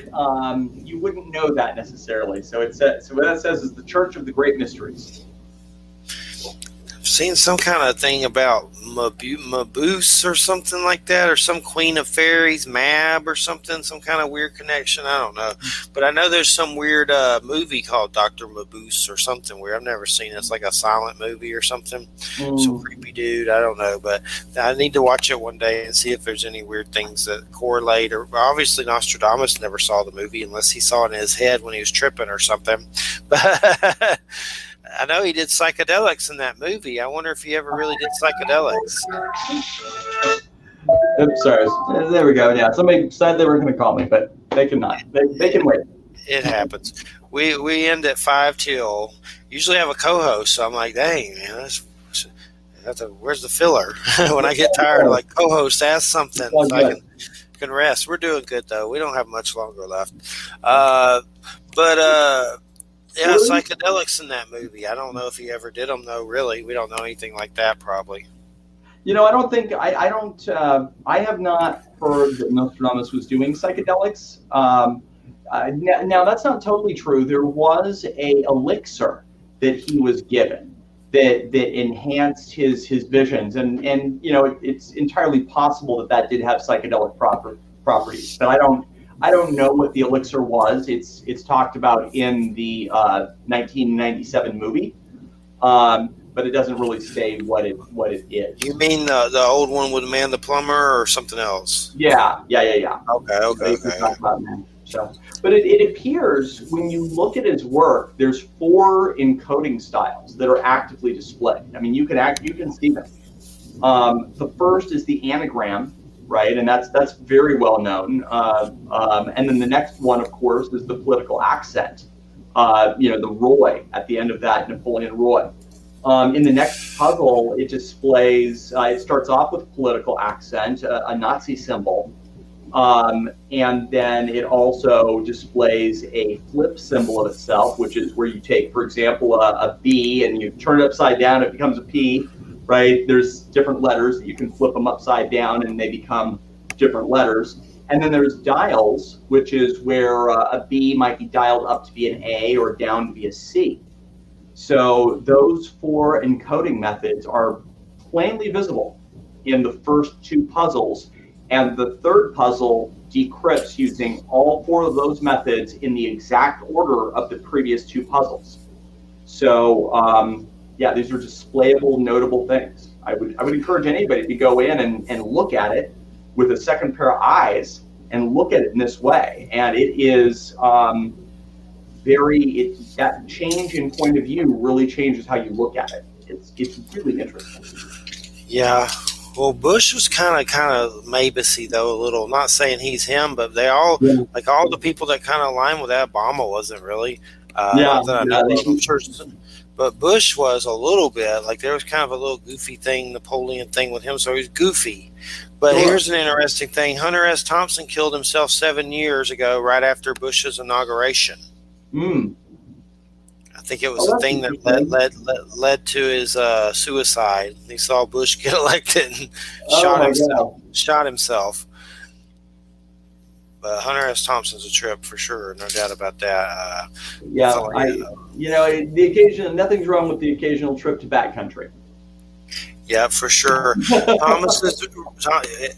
you wouldn't know that necessarily. So what that says is the Church of the Great Mysteries. I've seen some kind of thing about Mabus or something like that, or some Queen of Fairies, Mab or something, some kind of weird connection. I don't know. But I know there's some weird movie called Dr. Mabus or something weird. I've never seen it. It's like a silent movie or something. Some creepy dude. I don't know. But I need to watch it one day and see if there's any weird things that correlate. Or obviously Nostradamus never saw the movie unless he saw it in his head when he was tripping or something. But I know he did psychedelics in that movie. I wonder if he ever really did psychedelics. Oops, sorry. There we go. Yeah, somebody said they were going to call me, but they cannot. They can wait. It happens. We end at 5 till. Usually have a co-host, so I'm like, dang, man, where's the filler? When I get tired, like, co-host, ask something so I can rest. We're doing good, though. We don't have much longer left. Yeah, psychedelics in that movie. I don't know if he ever did them, though, really. We don't know anything like that, probably. I don't think, I have not heard that Nostradamus was doing psychedelics. Now, that's not totally true. There was a elixir that he was given that enhanced his visions. And it's entirely possible that did have psychedelic properties. But I don't know what the elixir was. It's talked about in the 1997 movie, but it doesn't really say what it is. You mean the old one with Man the Plumber or something else? Yeah. Okay. So, but it appears when you look at his work, there's 4 encoding styles that are actively displayed. I mean, you can see them. The first is the anagram. Right, and that's very well known. And then the next one, of course, is the political accent. The Roy at the end of that, Napoleon Roy. In the next puzzle, it displays. It starts off with political accent, a Nazi symbol, and then it also displays a flip symbol of itself, which is where you take, for example, a B and you turn it upside down, it becomes a P. Right, there's different letters that you can flip them upside down and they become different letters. And then there's dials, which is where a B might be dialed up to be an A or down to be a C. So those 4 encoding methods are plainly visible in the first two puzzles, and the third puzzle decrypts using all four of those methods in the exact order of the previous two puzzles. So yeah, these are displayable, notable things. I would encourage anybody to go in and look at it with a second pair of eyes and look at it in this way. And it is that change in point of view really changes how you look at it. It's really interesting. Yeah. Well, Bush was kind of Mabusy though, a little. Not saying he's him, but they all like all the people that kind of align with that. Obama wasn't really. But Bush was a little bit like there was kind of a little goofy thing, Napoleon thing with him, so he's goofy. But here's an interesting thing: Hunter S. Thompson killed himself 7 years ago, right after Bush's inauguration. I think it was the thing that led to his suicide. He saw Bush get elected and shot himself. But Hunter S. Thompson's a trip for sure, no doubt about that. Nothing's wrong with the occasional trip to backcountry. Yeah, for sure.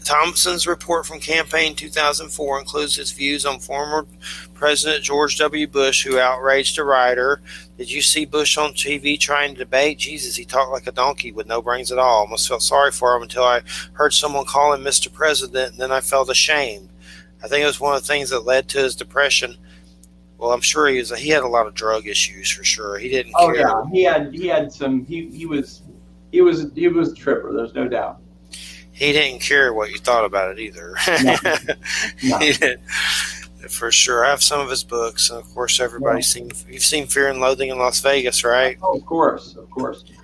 Thompson's report from campaign 2004 includes his views on former President George W. Bush, who outraged a writer. Did you see Bush on TV trying to debate? Jesus, he talked like a donkey with no brains at all. Almost felt sorry for him until I heard someone call him Mr. President, and then I felt ashamed. I think it was one of the things that led to his depression. Well, I'm sure he had a lot of drug issues for sure. He didn't care. Oh yeah, he had some. He was a tripper. There's no doubt. He didn't care what you thought about it either. No. He did, for sure. I have some of his books, and of course, you've seen Fear and Loathing in Las Vegas, right? Oh, of course.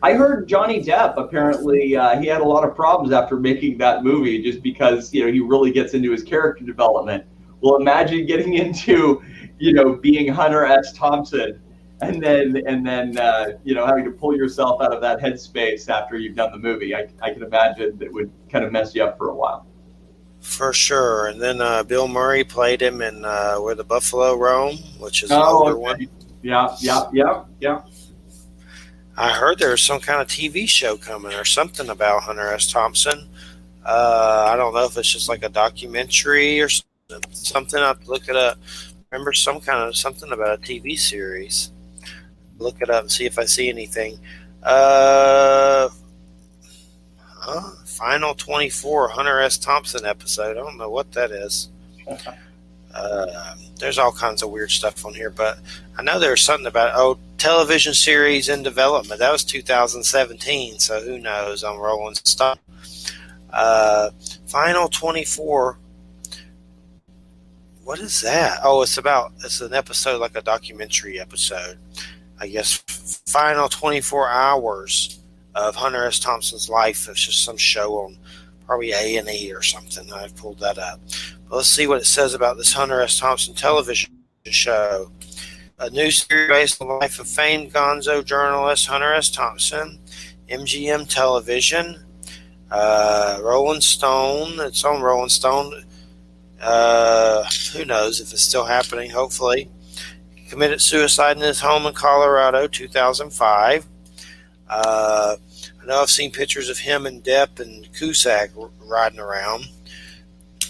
I heard Johnny Depp apparently he had a lot of problems after making that movie, just because he really gets into his character development. Well, imagine getting into being Hunter S. Thompson. And then having to pull yourself out of that headspace after you've done the movie. I can imagine that would kind of mess you up for a while. For sure. And then Bill Murray played him in Where the Buffalo Roam, which is an older one. Yeah. I heard there was some kind of TV show coming or something about Hunter S. Thompson. I don't know if it's just like a documentary or something. I'll have to look it up. Remember something about a TV series. Look it up and see if I see anything. Final 24 Hunter S. Thompson episode. I don't know what that is. There's all kinds of weird stuff on here, but I know there's something about television series in development. That was 2017, so who knows on Rolling Stone. Final 24. What is that? Oh, it's an episode, like a documentary episode. I guess final 24 hours of Hunter S. Thompson's life. It's just some show on probably A&E or something. I've pulled that up. But let's see what it says about this Hunter S. Thompson television show. A new series based on the life of famed gonzo journalist Hunter S. Thompson. MGM Television. Rolling Stone. It's on Rolling Stone. Who knows if it's still happening, hopefully. He committed suicide in his home in Colorado, 2005. I know I've seen pictures of him and Depp and Cusack riding around.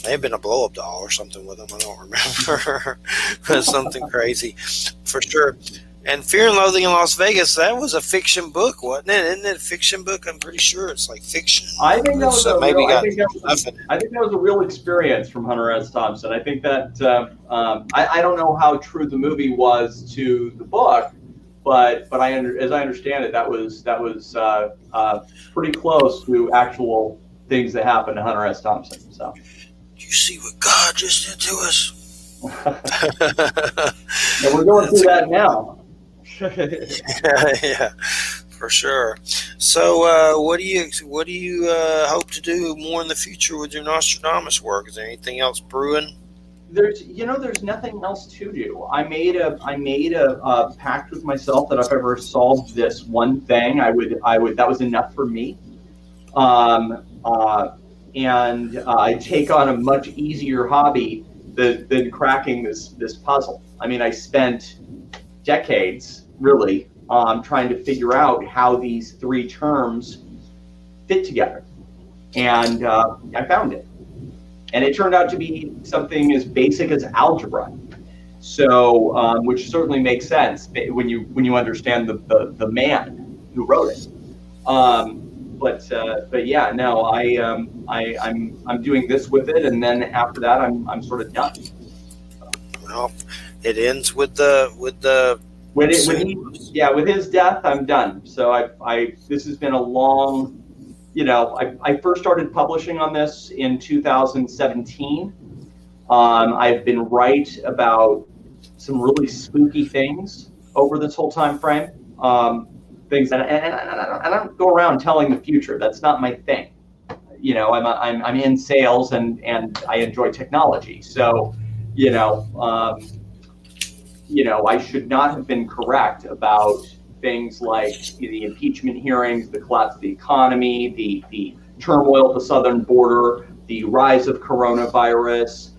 May have been a blow-up doll or something with him. I don't remember. But something crazy for sure. And Fear and Loathing in Las Vegas, that was a fiction book, wasn't it? Isn't it a fiction book? I'm pretty sure it's like fiction. I think that was a real experience from Hunter S. Thompson. I think that I don't know how true the movie was to the book, but as I understand it, that was pretty close to actual things that happened to Hunter S. Thompson. So, you see what God just did to us? Yeah, we're going through that now. Yeah, for sure. So, what do you hope to do more in the future with your Nostradamus work? Is there anything else brewing? There's nothing else to do. I made a pact with myself that if I ever solved this one thing, I would that was enough for me. And I take on a much easier hobby than cracking this puzzle. I mean, I spent decades really trying to figure out how these three terms fit together. And I found it. And it turned out to be something as basic as algebra. So, which certainly makes sense when you understand the man who wrote it. But yeah, no, I'm doing this with it, and then after that, I'm sort of done. Well, it ends with with his death, I'm done. So this has been a long, I first started publishing on this in 2017. I've been right about some really spooky things over this whole time frame. Things and I don't go around telling the future. That's not my thing. I'm in sales and I enjoy technology. So, I should not have been correct about things like the impeachment hearings, the collapse of the economy, the turmoil at the southern border, the rise of coronavirus,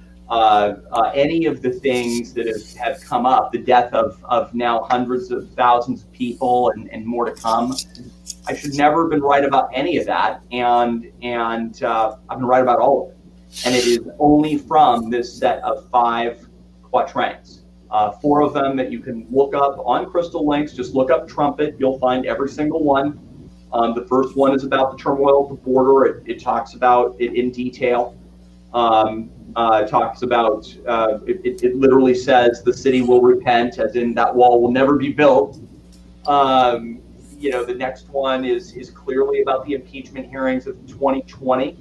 any of the things that have come up, the death of now hundreds of thousands of people and more to come. I should never have been right about any of that, and I've been right about all of it. And it is only from this set of 5 quatrains. 4 of them that you can look up on Crystal Links. Just look up trumpet. You'll find every single one. The first one is about the turmoil at the border. It talks about it in detail. Talks about, it literally says the city will repent, as in that wall will never be built. The next one is clearly about the impeachment hearings of 2020.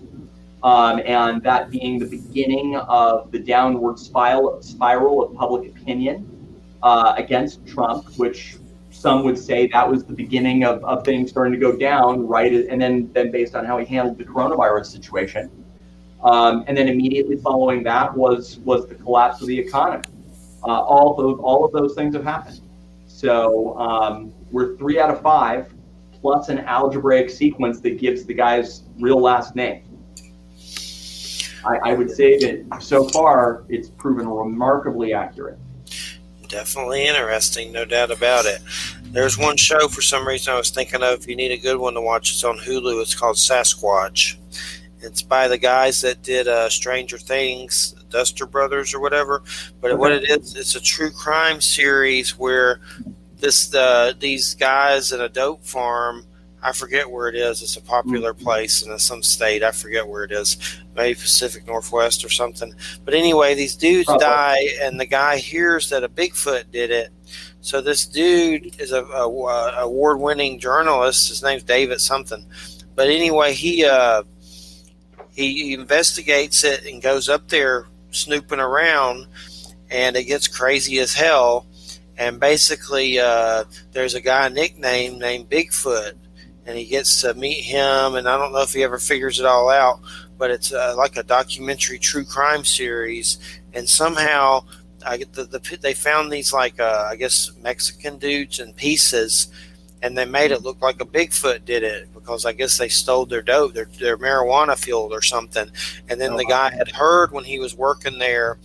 And that being the beginning of the downward spiral of public opinion against Trump, which some would say that was the beginning of things starting to go down, right? And then based on how he handled the coronavirus situation. And then immediately following that was the collapse of the economy. All of those things have happened. So we're 3 out of 5, plus an algebraic sequence that gives the guy's real last name. I would say that so far it's proven remarkably accurate. Definitely interesting, no doubt about it. There's one show for some reason I was thinking of. If you need a good one to watch, it's on Hulu. It's called Sasquatch. It's by the guys that did Stranger Things, Duster Brothers or whatever. But what it is, it's a true crime series where these guys in a dope farm, I forget where it is. It's a popular place in some state. I forget where it is. Maybe Pacific Northwest or something. But anyway, these dudes die, and the guy hears that a Bigfoot did it. So this dude is a award-winning journalist. His name's David something. But anyway, he investigates it and goes up there snooping around, and it gets crazy as hell. And basically, there's a guy nicknamed named Bigfoot, and he gets to meet him, and I don't know if he ever figures it all out, but it's like a documentary true crime series, and somehow they found these I guess Mexican dudes in pieces, and they made it look like a Bigfoot did it because I guess they stole their dope, their marijuana field or something, and then the guy had heard when he was working there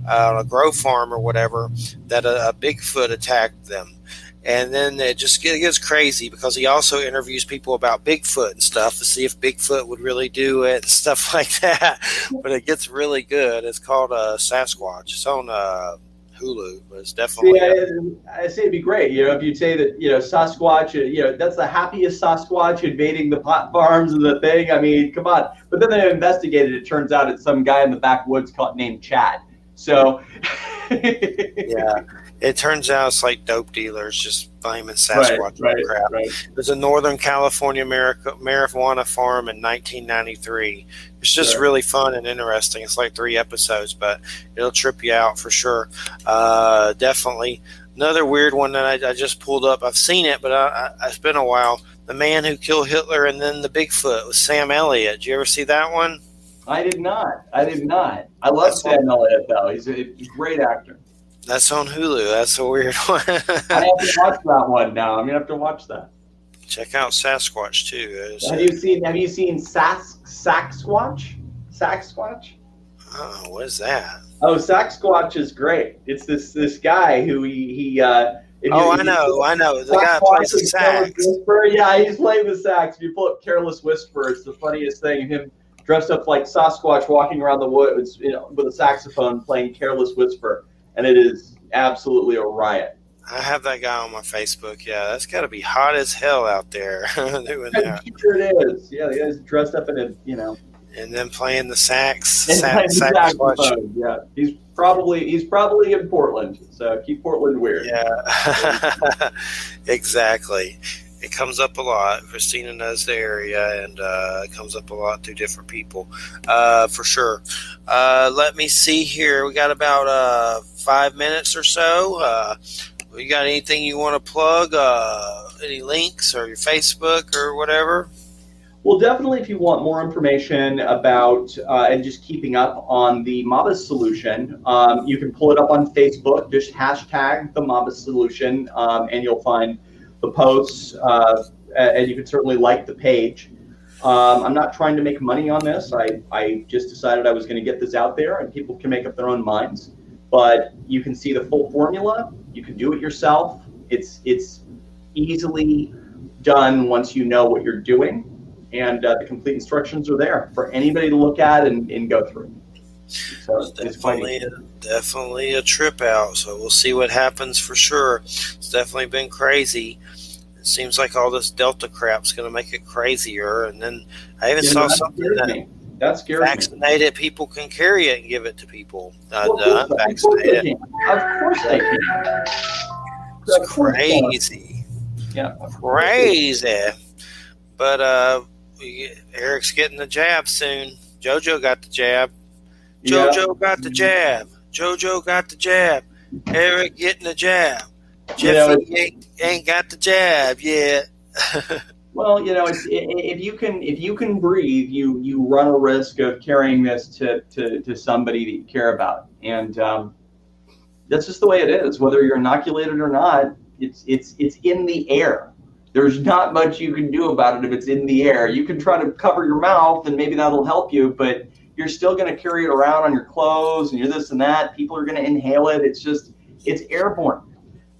on a grow farm or whatever that a Bigfoot attacked them. And then it gets crazy because he also interviews people about Bigfoot and stuff to see if Bigfoot would really do it and stuff like that. But it gets really good. It's called Sasquatch. It's on Hulu, but it's definitely. I say it'd be great, if you'd say that, Sasquatch, that's the happiest Sasquatch invading the pot farms and the thing. I mean, come on. But then they investigated. It turns out it's some guy in the backwoods named Chad. So. Yeah. It turns out it's like dope dealers just blaming Sasquatch for crap. Right. There's a Northern California marijuana farm in 1993. It's just really fun and interesting. It's like 3 episodes, but it'll trip you out for sure. Definitely. Another weird one that I just pulled up. I've seen it, but it's been a while. The Man Who Killed Hitler and Then the Bigfoot with Sam Elliott. Did you ever see that one? I did not. I love Sam Elliott, though. He's a great actor. That's on Hulu. That's a weird one. I have to watch that one now. I'm gonna have to watch that. Check out Sasquatch too. Have you seen Sasquatch? Sasquatch? Oh, what is that? Oh, Sasquatch is great. It's this guy who he I know. The guy plays the sax. Yeah, he's playing the sax. If you pull up Careless Whisper, it's the funniest thing. Him dressed up like Sasquatch walking around the woods, with a saxophone playing Careless Whisper. And it is absolutely a riot. I have that guy on my Facebook. Yeah, that's got to be hot as hell out there doing that. Sure it is. Yeah, the guy's dressed up in a, And then playing the sax. Saxophone. Yeah, he's probably in Portland. So keep Portland weird. Yeah, exactly. It comes up a lot. Christina knows the area, and it comes up a lot through different people, for sure. Let me see here. We got about 5 minutes or so. You got anything you want to plug? Any links or your Facebook or whatever? Well, definitely if you want more information about and just keeping up on the Mabus solution, you can pull it up on Facebook. Just hashtag the Mabus solution, and you'll find the posts, and you can certainly like the page. I'm not trying to make money on this. I just decided I was going to get this out there, and people can make up their own minds. But you can see the full formula. You can do it yourself. It's easily done once you know what you're doing, and the complete instructions are there for anybody to look at and go through. So it's definitely a trip out. So we'll see what happens for sure. It's definitely been crazy. It seems like all this Delta crap's going to make it crazier. And then I even saw something that's scary. Vaccinated people can carry it and give it to people. Unvaccinated. Of course they can. It's crazy. Yeah. Crazy. But Eric's getting the jab soon. JoJo got the jab. JoJo got the jab. JoJo got the jab. Eric getting the jab. Jeffy ain't got the jab yet. Well, if you can breathe, you run a risk of carrying this to somebody that you care about, and that's just the way it is. Whether you're inoculated or not, it's in the air. There's not much you can do about it if it's in the air. You can try to cover your mouth, and maybe that'll help you, but you're still going to carry it around on your clothes, and you're this and that. People are going to inhale it. It's airborne.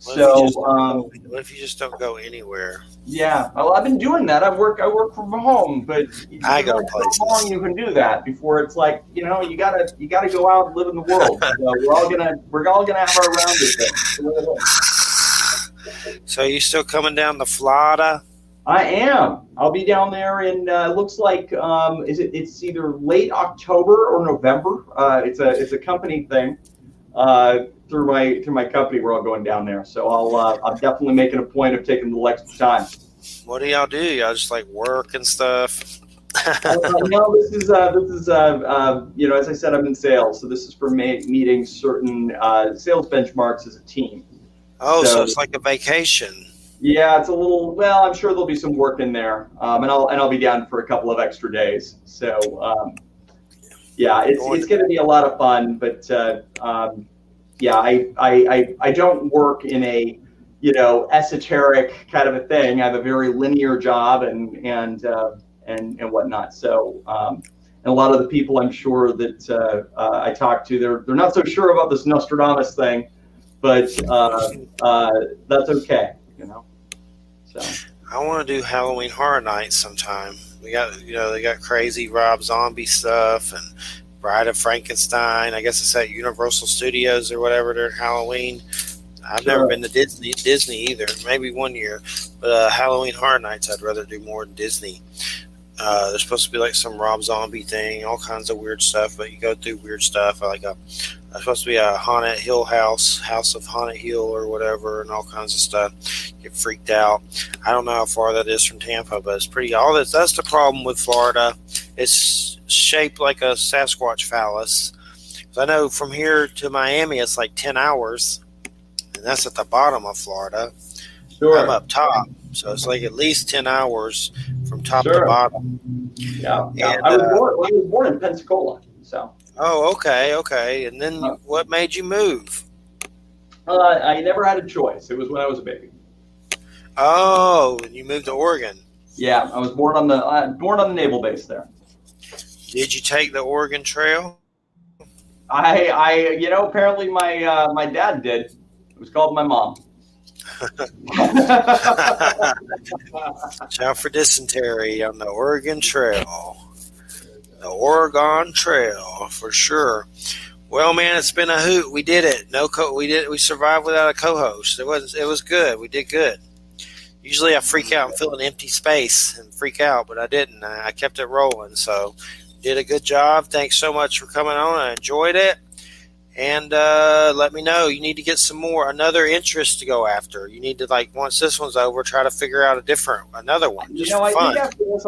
What if you just don't go anywhere? Yeah, well, I've been doing that. I work from home, but I go places. How long you can do that before it's like you gotta go out and live in the world. So we're all gonna have our round of it. So you still coming down to Florida? I am. I'll be down there in looks like it's either late October or November. It's a company thing. Through my company, we're all going down there. So I'm definitely making a point of taking a little extra time. What do y'all do? Y'all just like work and stuff? No, this is as I said, I'm in sales, so this is for meeting certain sales benchmarks as a team. Oh, so it's like a vacation. Yeah, it's a little. Well, I'm sure there'll be some work in there, and I'll be down for a couple of extra days. So yeah, it's going to be a lot of fun, but. Yeah, I don't work in a esoteric kind of a thing. I have a very linear job and whatnot. So and a lot of the people I'm sure that I talk to, they're not so sure about this Nostradamus thing, but that's okay, So I want to do Halloween Horror Nights sometime. We got they got crazy Rob Zombie stuff and Bride of Frankenstein. I guess it's at Universal Studios or whatever during Halloween. I've never been to Disney either. Maybe one year, but Halloween Horror Nights I'd rather do more than Disney. There's supposed to be like some Rob Zombie thing, all kinds of weird stuff. But you go through weird stuff. There's supposed to be a Haunted Hill House of Haunted Hill or whatever, and all kinds of stuff. Get freaked out. I don't know how far that is from Tampa, but it's pretty. That's the problem with Florida. It's shaped like a Sasquatch phallus. I know from here to Miami it's like 10 hours, and that's at the bottom of Florida. Sure. I'm up top, so it's like at least 10 hours from top to bottom. Yeah. And, I was born in Pensacola, so. Oh, okay. And then what made you move? I never had a choice. It was when I was a baby. Oh, and you moved to Oregon. Yeah, I was born on the naval base there. Did you take the Oregon Trail? I apparently my dad did. It was called my mom. Watch out for dysentery on the Oregon Trail. The Oregon Trail, for sure. Well, man, it's been a hoot. We did it. We survived without a co-host. It was good. We did good. Usually I freak out and feel an empty space and freak out, but I didn't. I kept it rolling. So did a good job. Thanks so much for coming on. I enjoyed it. And let me know. You need to get another interest to go after. You need to, once this one's over, try to figure out another one. Just for fun. I think after this,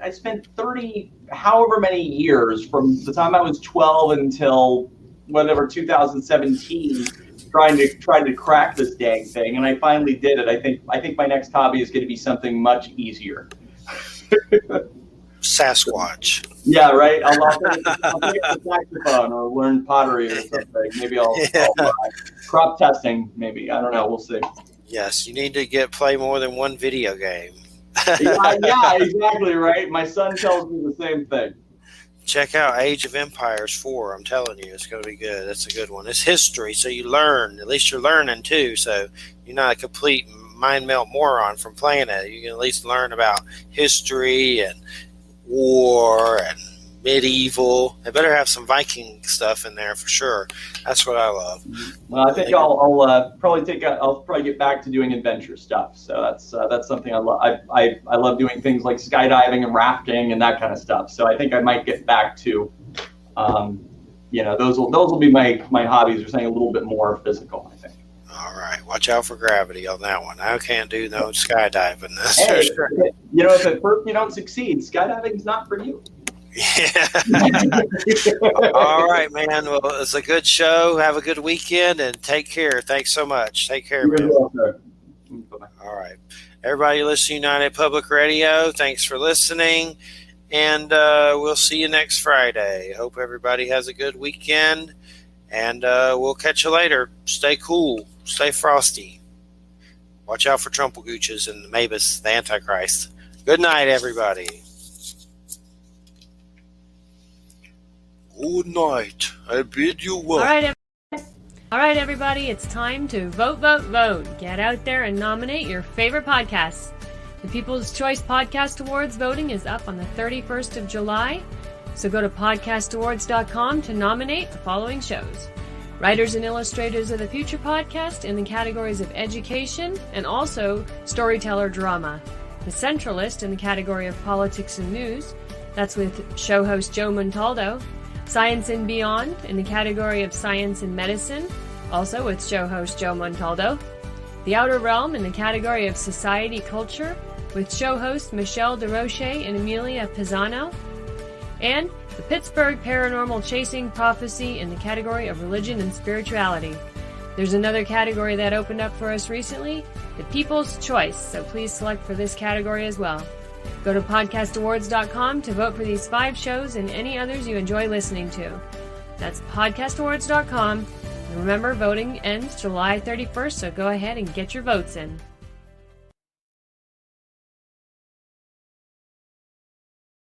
I spent 30, however many years from the time I was 12 until whatever 2017, trying to crack this dang thing, and I finally did it. I think my next hobby is going to be something much easier. Sasquatch. Yeah, right. I'll take the saxophone or learn pottery or something. Maybe I'll crop testing. Maybe, I don't know. We'll see. Yes, you need to play more than one video game. yeah, exactly right. My son tells me the same thing. Check out Age of Empires 4. I'm telling you, it's going to be good. That's a good one. It's history, so you learn. At least you're learning too. So you're not a complete mind melt moron from playing it. You can at least learn about history and war and medieval. They better have some Viking stuff in there for sure. That's what I love. Well, I think I'll probably get back to doing adventure stuff. So that's something I love. I love doing things like skydiving and rafting and that kind of stuff. So I think I might get back to, those will be my hobbies, or something a little bit more physical, I think. All right, watch out for gravity on that one. I can't do no skydiving. That's hey, for sure. If at first you don't succeed, skydiving's not for you. Yeah. All right, man. Well, it's a good show. Have a good weekend and take care. Thanks so much. Take care, man. All right. Everybody listen to United Public Radio. Thanks for listening. And we'll see you next Friday. Hope everybody has a good weekend. And we'll catch you later. Stay cool. Stay frosty. Watch out for Trumpelgooches and the Mabus, the Antichrist. Good night, everybody. Good night. I bid you well. All right, everybody. It's time to vote, vote, vote. Get out there and nominate your favorite podcasts. The People's Choice Podcast Awards voting is up on the 31st of July. So go to podcastawards.com to nominate the following shows: Writers and Illustrators of the Future podcast in the categories of education and also storyteller drama. The Centralist in the category of politics and news. That's with show host Joe Montaldo. Science and Beyond in the category of science and medicine, also with show host Joe Montaldo. The Outer Realm in the category of society culture, with show host Michelle DeRoche and Amelia Pisano. And the Pittsburgh Paranormal Chasing Prophecy in the category of religion and spirituality. There's another category that opened up for us recently, the People's Choice, so please select for this category as well. Go to podcastawards.com to vote for these 5 shows and any others you enjoy listening to. That's podcastawards.com. And remember, voting ends July 31st, so go ahead and get your votes in.